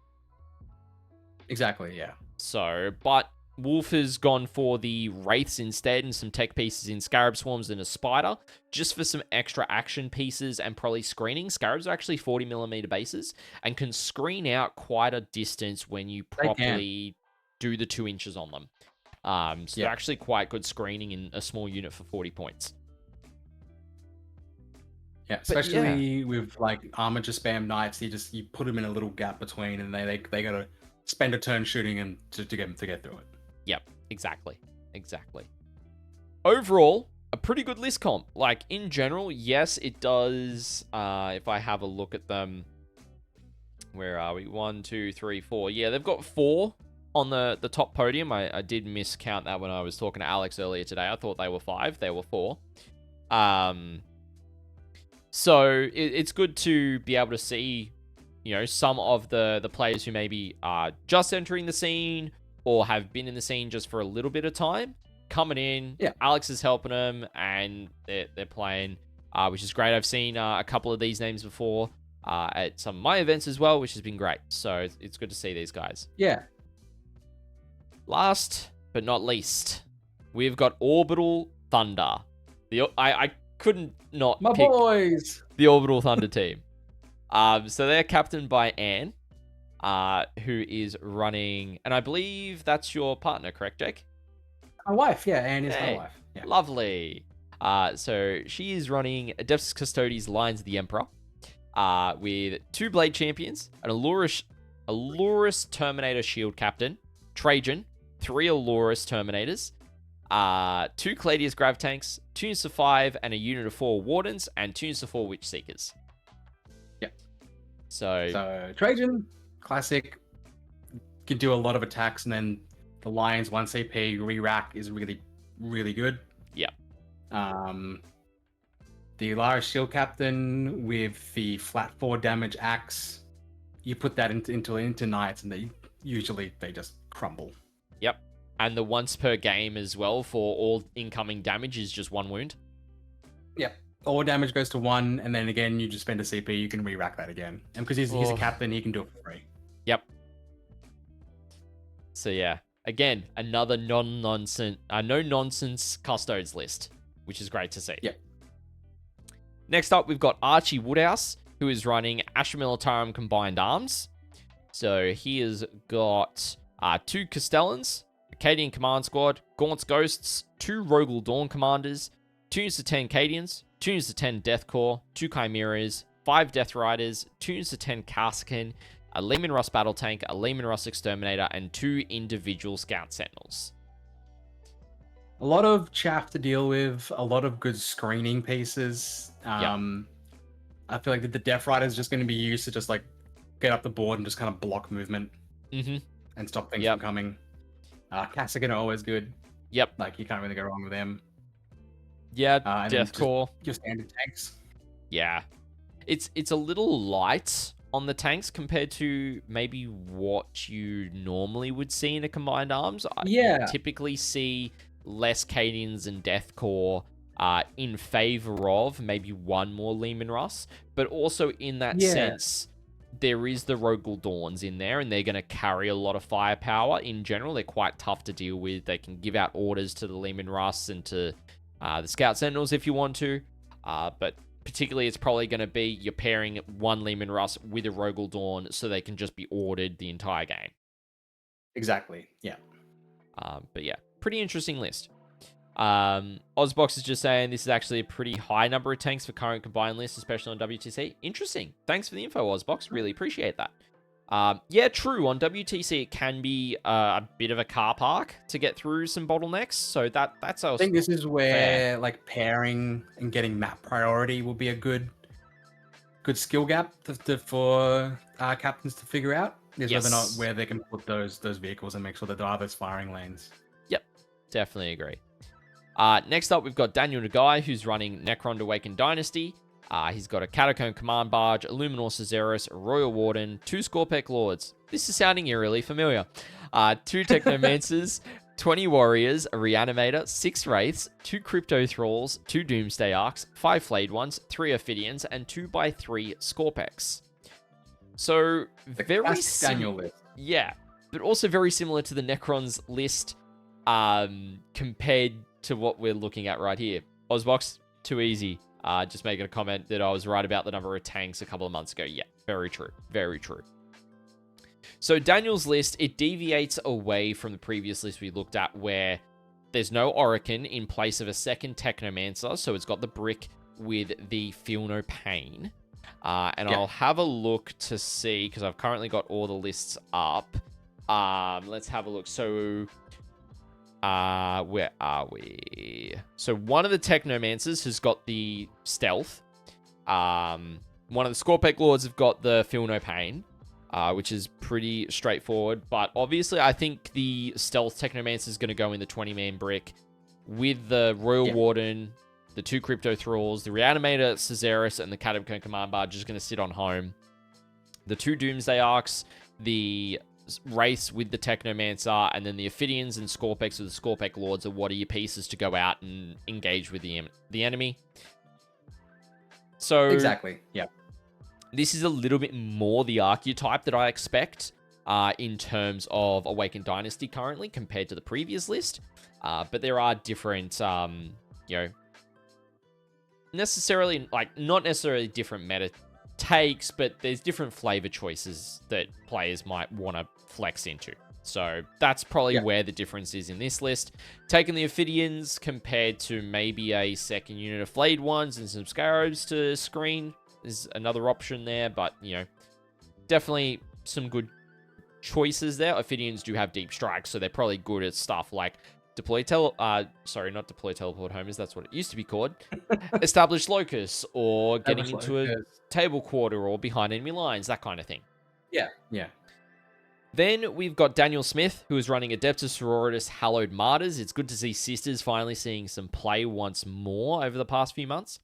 Exactly, yeah. So, but Wolf has gone for the Wraiths instead and some tech pieces in Scarab Swarms and a Spider, just for some extra action pieces and probably screening. Scarabs are actually 40mm bases and can screen out quite a distance when you properly do the 2 inches on them. So they're actually quite good screening in a small unit for 40 points. Yeah, especially with like armature spam knights, you put them in a little gap between, and they gotta spend a turn shooting and to get them to get through it. Yep, exactly. Overall, a pretty good list comp. Like, in general, yes, it does. If I have a look at them, where are we? 1, 2, 3, 4. Yeah, they've got 4 on the top podium. I did miscount that when I was talking to Alex earlier today. I thought they were 5. They were 4. So it's good to be able to see, some of the players who maybe are just entering the scene or have been in the scene just for a little bit of time coming in. Yeah. Alex is helping them, and they're playing, which is great. I've seen a couple of these names before at some of my events as well, which has been great. So it's good to see these guys. Yeah. Last but not least, we've got Orbital Thunder. I couldn't not My pick boys! the Orbital Thunder team. So they're captained by Anne, who is running, and I believe that's your partner, correct, Jake? My wife, yeah, Anne is Hey, my wife. Yeah. Lovely. So she is running Adeptus Custodes Lions of the Emperor, with 2 Blade Champions, an Allurus Terminator Shield Captain, Trajan, 3 Allurus Terminators, 2 Cladius Grav Tanks, 2 units of 5, and a unit of 4 Wardens, and 2 units of 4 Witch Seekers. Yeah. So Trajan, classic, can do a lot of attacks, and then the Lions 1 CP re-rack is really, really good. Yep. The Alara Shield Captain with the flat 4 damage axe, you put that into knights, and they just crumble. Yep. And the once per game as well for all incoming damage is just 1 wound. Yep. All damage goes to 1, and then again, you just spend a CP, you can re-rack that again. And because he's a captain, he can do it for free. Yep. So yeah, again, another no-nonsense Custodes list, which is great to see. Yep. Next up, we've got Archie Woodhouse, who is running Astra Militarum Combined Arms. So he has got 2 Castellans, Acadian Command Squad, Gaunt's Ghosts, 2 Rogal Dawn Commanders, 2 units of 10 Cadians, 2 units of 10 Death Corps, 2 Chimeras, 5 Death Riders, 2 units of 10 Kasrkin, a Lehman Russ Battle Tank, a Lehman Russ Exterminator, and 2 individual Scout Sentinels. A lot of chaff to deal with, a lot of good screening pieces. I feel like the Death Rider is just going to be used to just like get up the board and just kind of block movement and stop things from coming. Kasrkin are always good. Yep. Like, you can't really go wrong with them. Yeah, Death Corps. Your standard tanks. Yeah. It's a little light on the tanks compared to maybe what you normally would see in a Combined Arms. Yeah. You typically see less Cadians and Death Corps in favor of maybe 1 more Lehman Russ, but also in that sense, there is the Rogal Dawns in there, and they're going to carry a lot of firepower. In general, they're quite tough to deal with. They can give out orders to the Lehman Russ and to the Scout Sentinels if you want to, but particularly it's probably going to be you're pairing 1 Lehman Russ with a Rogal Dawn so they can just be ordered the entire game. Exactly, yeah. But yeah, pretty interesting list. Ozbox is just saying this is actually a pretty high number of tanks for current combined list, especially on WTC. Interesting. Thanks for the info, Ozbox. Really appreciate that. Yeah, true. On WTC, it can be a bit of a car park to get through some bottlenecks. So that's I think this is where like pairing and getting map priority will be a good skill gap for captains to figure out. Is whether or not where they can put those vehicles and make sure that there are those firing lanes. Yep, definitely agree. Next up, we've got Daniel Nagai, who's running Necron Awakened Dynasty. He's got a Catacomb Command Barge, a Luminor Caesaris, a Royal Warden, 2 Scorpec Lords. This is sounding eerily familiar. 2 Technomancers, 20 warriors, a reanimator, 6 wraiths, 2 crypto thralls, 2 doomsday arcs, 5 flayed ones, 3 ophidians, and 2x3 scorpex. So very Daniel list. Yeah, but also very similar to the Necrons list, compared to what we're looking at right here. Ozbox, too easy. Just making a comment that I was right about the number of tanks a couple of months ago. Yeah, very true. Very true. So Daniel's list, it deviates away from the previous list we looked at where there's no Orokin in place of a second Technomancer. So it's got the brick with the Feel No Pain. And I'll have a look to see, because I've currently got all the lists up. Let's have a look. So, where are we? So one of the Technomancers has got the Stealth. One of the Scorpec Lords have got the Feel No Pain, which is pretty straightforward. But obviously, I think the Stealth Technomancer is going to go in the 20-man brick with the Royal Warden, the 2 Crypto Thralls, the Reanimator, Caesaris, and the Catacomb Command Barge is going to sit on home. The 2 Doomsday Arcs, the Wraiths with the Technomancer, and then the Ophidians and Scorpex with the Scorpec Lords are what are your pieces to go out and engage with the enemy. So Exactly, yeah. This is a little bit more the archetype that I expect in terms of Awakened Dynasty currently compared to the previous list. But there are different, necessarily, not necessarily different meta takes, but there's different flavor choices that players might want to flex into. So that's probably where the difference is in this list. Taking the Ophidians compared to maybe a second unit of flayed ones and some scarabs to screen is another option there, but, definitely some good choices there. Ophidians do have deep strikes, so they're probably good at stuff like not deploy teleport homers, that's what it used to be called. Establish locus, or getting into a table quarter or behind enemy lines, that kind of thing. Yeah. Then we've got Daniel Smith, who is running Adeptus Sororitas Hallowed Martyrs. It's good to see Sisters finally seeing some play once more over the past few months.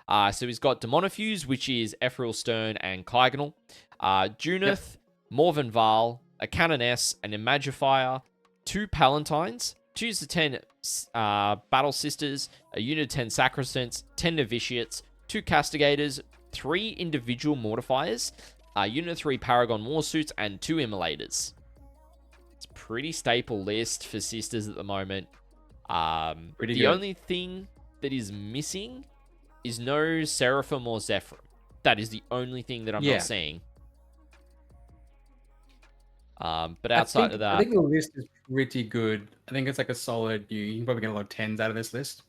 So he's got Demonifuse, which is Ephriel Stern and Kygonal. Junith, Morven Val, a Canoness, an Imagifier, 2 Palatines, 2 to 10 Battle Sisters, a unit of 10 Sacrosants, 10 Novitiates, 2 Castigators, 3 individual Mortifiers, a unit of 3 Paragon Warsuits, and 2 Immolators. It's a pretty staple list for Sisters at the moment. The only thing that is missing is no Seraphim or Zephyr. That is the only thing that I'm not seeing. But outside of that, I think the list is pretty good. I think it's like a solid. You can probably get a lot of 10s out of this list.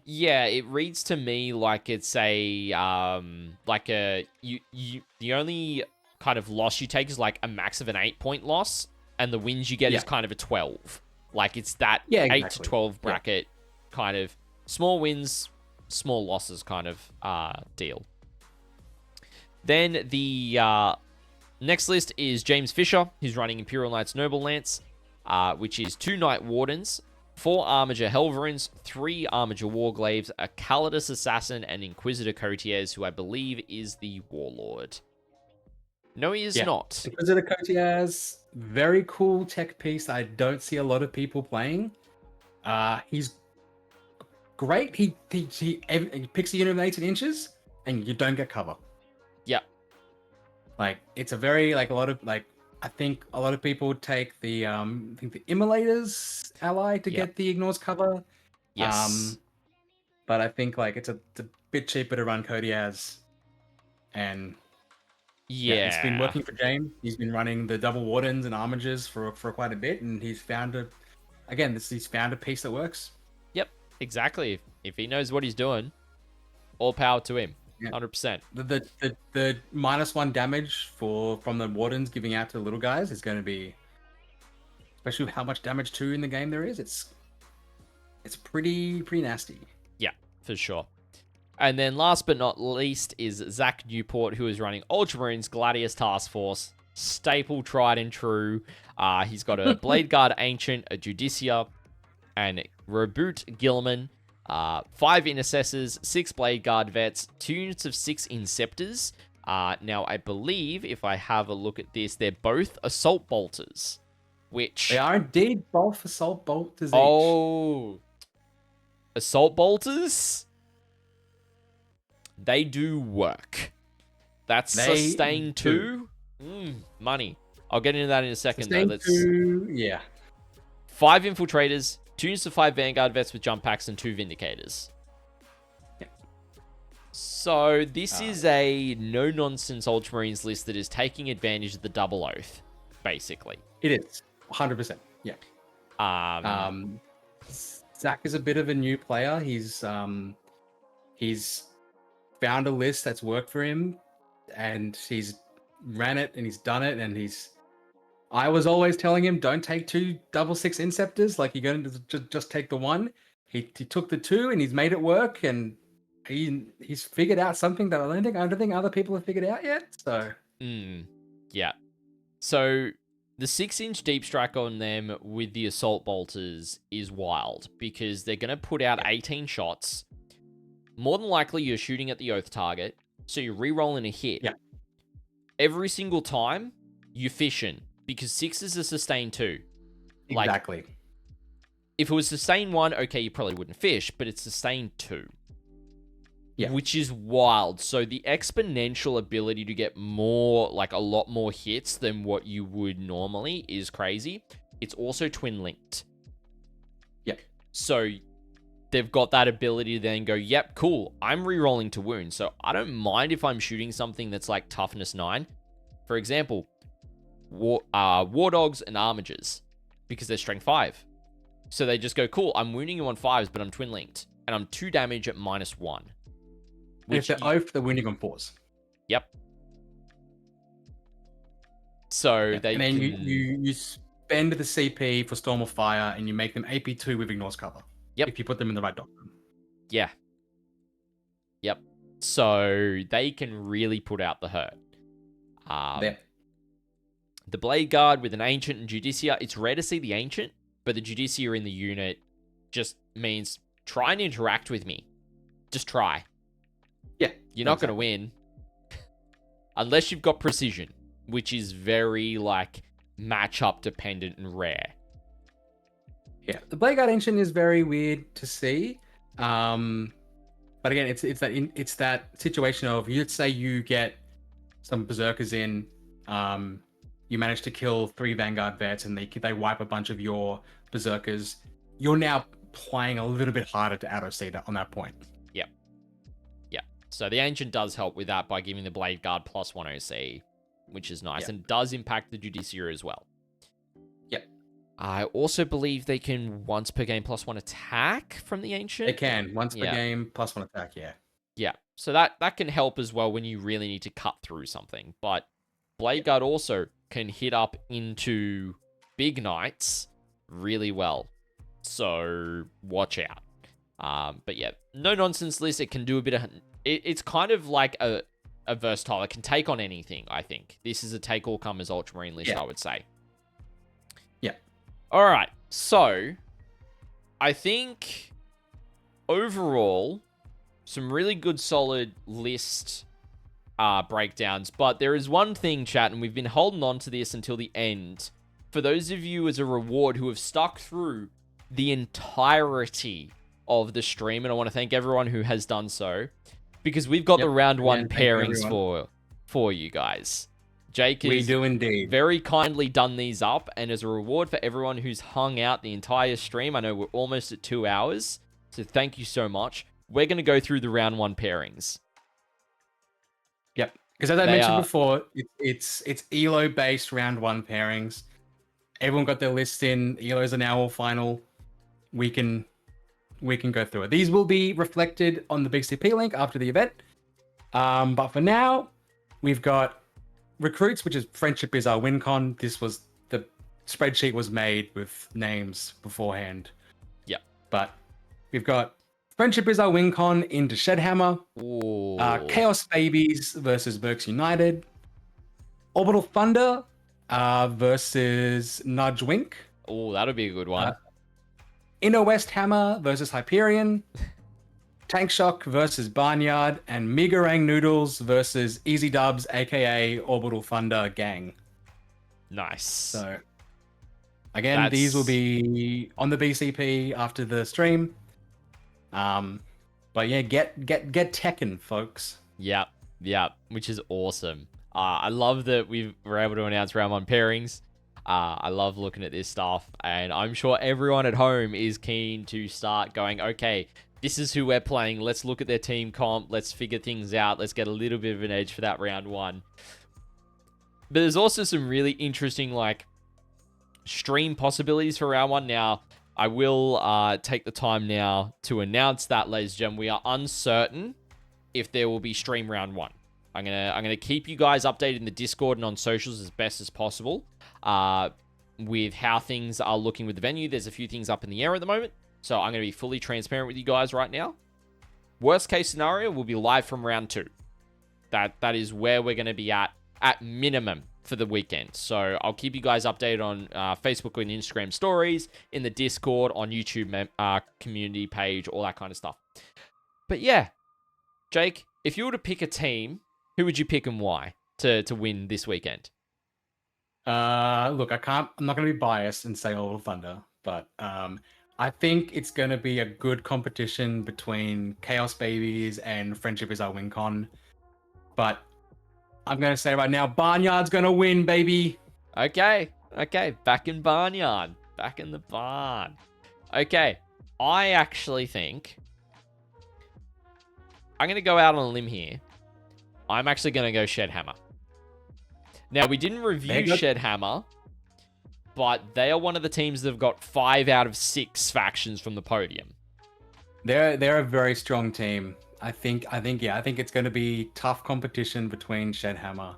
Yeah, it reads to me like it's a the only kind of loss you take is like a max of an 8-point loss, and the wins you get is kind of a 12. Like it's that 8 to 12 bracket kind of small wins, small losses kind of deal. Then the next list is James Fisher, who's running Imperial Knights Noble Lance, which is 2 Knight Wardens, 4 Armiger Helverins, 3 Armiger Warglaves, a Calidus Assassin, and Inquisitor Courtiers, who I believe is the Warlord. No, he is not. Inquisitor Courtiers, very cool tech piece I don't see a lot of people playing. He's great. He picks a unit of 18 inches, and you don't get cover. Yeah. It's a very, a lot of, I think a lot of people take the Immolators ally to get the ignores cover. Yes. But I think it's a bit cheaper to run Courtiers, and it's been working for James. He's been running the double wardens and armigers for quite a bit, and he's found a piece that works. Yep, exactly. If he knows what he's doing, all power to him. 100%. The -1 damage from the wardens giving out to the little guys is going to be, especially with how much damage 2 in the game there is. It's pretty nasty. Yeah, for sure. And then last but not least is Zach Newport, who is running Ultramarines Gladius Task Force. Staple, tried and true. He's got a Blade Guard Ancient, a Judicia, and Reboot Gilman. 5 Intercessors, 6 Blade Guard Vets, 2 units of 6 Inceptors. Now, I believe, if I have a look at this, they're both Assault Bolters. which... They are indeed both assault bolters each. Oh, assault bolters? They do work. That's They sustain do. 2. Money. I'll get into that in a second, Sustain though. 2, yeah. 5 infiltrators, 2 units of 5 Vanguard vets with jump packs, and 2 vindicators. Yeah. So this is a no-nonsense Ultramarines list that is taking advantage of the double oath, basically. It is 100%. Yeah. Zach is a bit of a new player. He's found a list that's worked for him, and he's ran it and he's done it, and I was always telling him, don't take 2 6/6 Inceptors. Like, you're going to just take the 1. He took the 2 and he's made it work, and he's figured out something that I don't think other people have figured out yet. So yeah. So the 6-inch deep strike on them with the assault bolters is wild, because they're going to put out 18 shots. More than likely, you're shooting at the oath target, so you're re-rolling a hit. Yeah. Every single time, you're fishing, because 6 is a sustain 2. Exactly. Like, if it was sustain 1, okay, you probably wouldn't fish, but it's sustain 2. Yeah. Which is wild. So the exponential ability to get more, like a lot more hits than what you would normally is crazy. It's also twin linked. Yeah. So they've got that ability to then go, yep, cool, I'm re-rolling to wound. So I don't mind if I'm shooting something that's like toughness 9. For example, war dogs and armigers, because they're strength 5. So they just go, cool, I'm wounding you on 5s, but I'm twin linked, and I'm 2 damage at -1. If they're oath, they're wounding on 4s. Yep. So they and then can... you spend the CP for Storm of Fire, and you make them AP2 with Ignores Cover. Yep. If you put them in the right doctrine. Yeah. Yep. So they can really put out the hurt. The Blade Guard with an Ancient and Judicia. It's rare to see the Ancient, but the Judicia in the unit just means try and interact with me. Just try. Yeah. You're not going to win. Unless you've got precision, which is very, like, matchup dependent and rare. Yeah. The Blade Guard Ancient is very weird to see. But again, it's that situation of, let's say you get some Berserkers in, you manage to kill 3 Vanguard vets, and they wipe a bunch of your Berserkers. You're now playing a little bit harder to auto-see that on that point. Yep. Yeah. So the Ancient does help with that by giving the Blade Guard +1 OC, which is nice, and does impact the Judicia as well. Yep. I also believe they can once per game +1 attack from the Ancient. They can once per game +1 attack. Yeah. Yeah. So that can help as well when you really need to cut through something. But Blade Guard also can hit up into big knights really well. So watch out. But yeah, no nonsense list. It can do a bit of... It's kind of like a versatile. It can take on anything, I think. This is a take all comers Ultramarine list, I would say. Yeah. All right. So I think overall, some really good solid list breakdowns, but there is one thing, chat, and we've been holding on to this until the end. For those of you as a reward who have stuck through the entirety of the stream, and I want to thank everyone who has done so, because we've got the round 1 pairings for you guys. Jake has very kindly done these up, and as a reward for everyone who's hung out the entire stream, I know we're almost at 2 hours, so thank you so much. We're going to go through the round 1 pairings. Yep. Because as I mentioned before, it's ELO-based round 1 pairings. Everyone got their lists in. ELOs are now all final. We can go through it. These will be reflected on the Big CP link after the event. But for now, we've got recruits, which is Friendship is our win con. The spreadsheet was made with names beforehand. Yep. But we've got Friendship is our win con into Shedhammer. Chaos Babies versus Mercs United. Orbital Thunder versus Nudge Wink. Oh, that'll be a good one. Inner West Hammer versus Hyperion. Tank Shock versus Barnyard. And Megarang Noodles versus Easy Dubs, aka Orbital Thunder Gang. Nice. So Again, these will be on the BCP after the stream. But yeah, get Tekken, folks. Yep, which is awesome. I love that we were able to announce round 1 pairings. I love looking at this stuff, and I'm sure everyone at home is keen to start going, okay, this is who we're playing. Let's look at their team comp. Let's figure things out. Let's get a little bit of an edge for that round 1. But there's also some really interesting, like, stream possibilities for round 1. Now, I will take the time now to announce that, ladies and gentlemen, we are uncertain if there will be stream round 1. I'm gonna keep you guys updated in the Discord and on socials as best as possible with how things are looking with the venue. There's a few things up in the air at the moment, so I'm gonna be fully transparent with you guys right now. Worst case scenario, we'll be live from round 2. That is where we're gonna be at minimum for the weekend. So I'll keep you guys updated on Facebook and Instagram stories, in the Discord, on YouTube community page, all that kind of stuff. But yeah, Jake, if you were to pick a team, who would you pick and why to win this weekend? Look, I'm not going to be biased and say Orbital Thunder, but I think it's going to be a good competition between Chaos Babies and Friendship is Our Win Con. But I'm going to say right now, Barnyard's going to win, baby. Okay, back in Barnyard, back in the barn. Okay, I actually think I'm going to go out on a limb here. I'm actually going to go Shed-Hammer. Now, we didn't review Shed-Hammer, but they are one of the teams that have got 5 out of 6 factions from the podium. They're a very strong team. I think it's going to be tough competition between Shed-Hammer.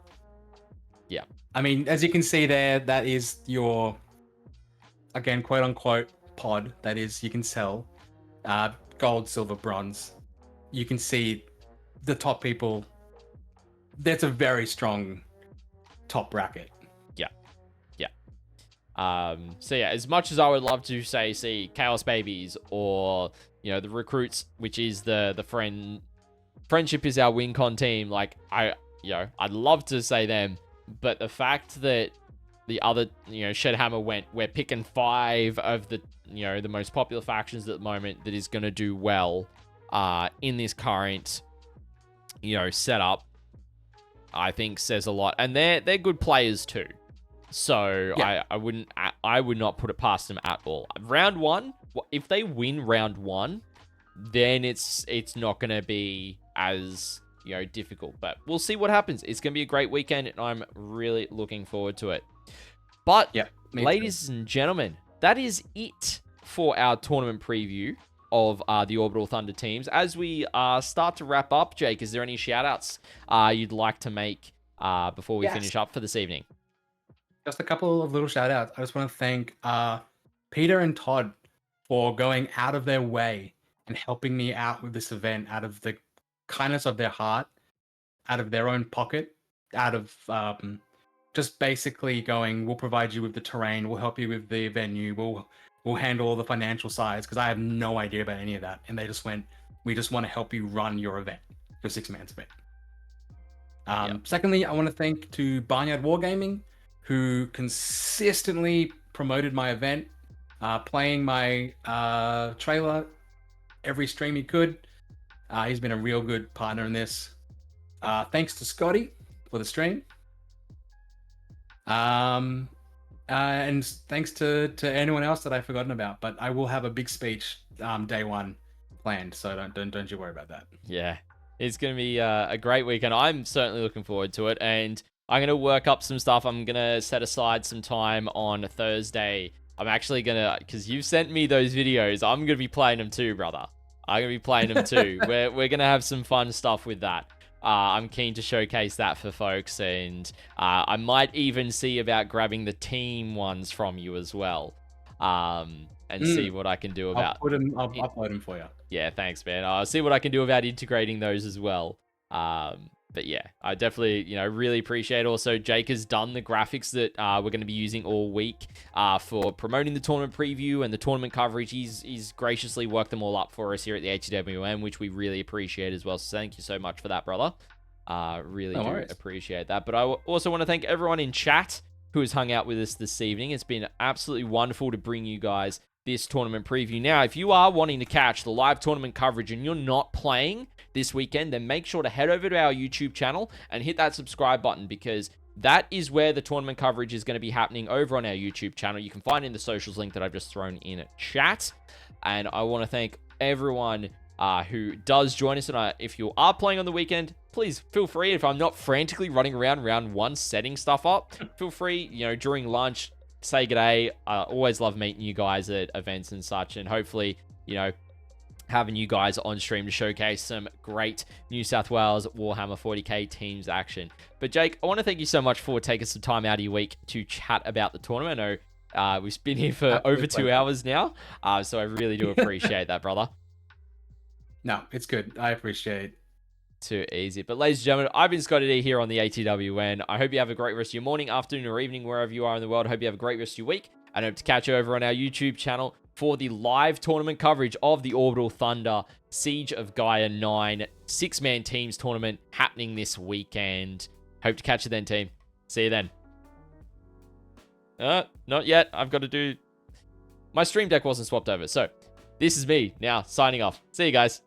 Yeah. I mean, as you can see there, that is your, again, quote unquote, pod. That is, you can sell gold, silver, bronze. You can see the top people. That's a very strong top bracket. So yeah, as much as I would love to see Chaos Babies or, you know, the Recruits, which is the Friendship is Our Win Con team, like I'd love to say them, but the fact that the other, Shed-Hammer we're picking 5 of the, the most popular factions at the moment that is going to do well in this current, setup, I think says a lot. And they're good players too. So yeah. I would not put it past them at all. Round 1, if they win round 1, then it's not going to be as, difficult. But we'll see what happens. It's going to be a great weekend, and I'm really looking forward to it. But, yeah, ladies and gentlemen, that is it for our tournament preview of the Orbital Thunder teams. As we start to wrap up, Jake, is there any shout-outs you'd like to make before we finish up for this evening? Just a couple of little shout-outs. I just want to thank Peter and Todd for going out of their way and helping me out with this event out of the kindness of their heart, out of their own pocket, out of just basically going, we'll provide you with the terrain, we'll help you with the venue, we'll handle all the financial sides, because I have no idea about any of that. And they just went, we just want to help you run your event, your 6-man's event. Secondly, I want to thank to Barnyard Wargaming, who consistently promoted my event, playing my trailer every stream he could. He's been a real good partner in this. Thanks to Scotty for the stream. And thanks to anyone else that I've forgotten about. But I will have a big speech day 1 planned, so don't you worry about that. Yeah, it's going to be a great weekend. I'm certainly looking forward to it, and I'm going to work up some stuff. I'm going to set aside some time on Thursday. I'm actually going to, because you've sent me those videos, I'm going to be playing them too, brother. I'm going to be playing them too. We're going to have some fun stuff with that. I'm keen to showcase that for folks, and I might even see about grabbing the team ones from you as well, and see what I can do about. I'll upload them for you. Yeah, thanks, man. I'll see what I can do about integrating those as well. But yeah, I definitely, really appreciate. Also, Jake has done the graphics that we're going to be using all week for promoting the tournament preview and the tournament coverage. He's graciously worked them all up for us here at the ATWN, which we really appreciate as well. So thank you so much for that, brother. Really do appreciate that. But I also want to thank everyone in chat who has hung out with us this evening. It's been absolutely wonderful to bring you guys this tournament preview. Now, if you are wanting to catch the live tournament coverage and you're not playing this weekend, then make sure to head over to our YouTube channel and hit that subscribe button, because that is where the tournament coverage is going to be happening over on our YouTube channel. You can find it in the socials link that I've just thrown in chat. And I want to thank everyone who does join us. And if you are playing on the weekend, please feel free. If I'm not frantically running around round 1 setting stuff up, feel free, during lunch, say g'day. I always love meeting you guys at events and such. And hopefully, having you guys on stream to showcase some great New South Wales Warhammer 40k teams action. But Jake, I want to thank you so much for taking some time out of your week to chat about the tournament. I know we've been here for over 2 hours now, so I really do appreciate that, brother. No, it's good. I appreciate it. Too easy. But ladies and gentlemen, I've been ScottyD here on the ATWN. I hope you have a great rest of your morning, afternoon, or evening, wherever you are in the world. I hope you have a great rest of your week. And I hope to catch you over on our YouTube channel for the live tournament coverage of the Orbital Thunder Siege of Gaia 9 6-man teams tournament happening this weekend. Hope to catch you then, team. See you then. Not yet. I've got to do... My stream deck wasn't swapped over. So, this is me now signing off. See you guys.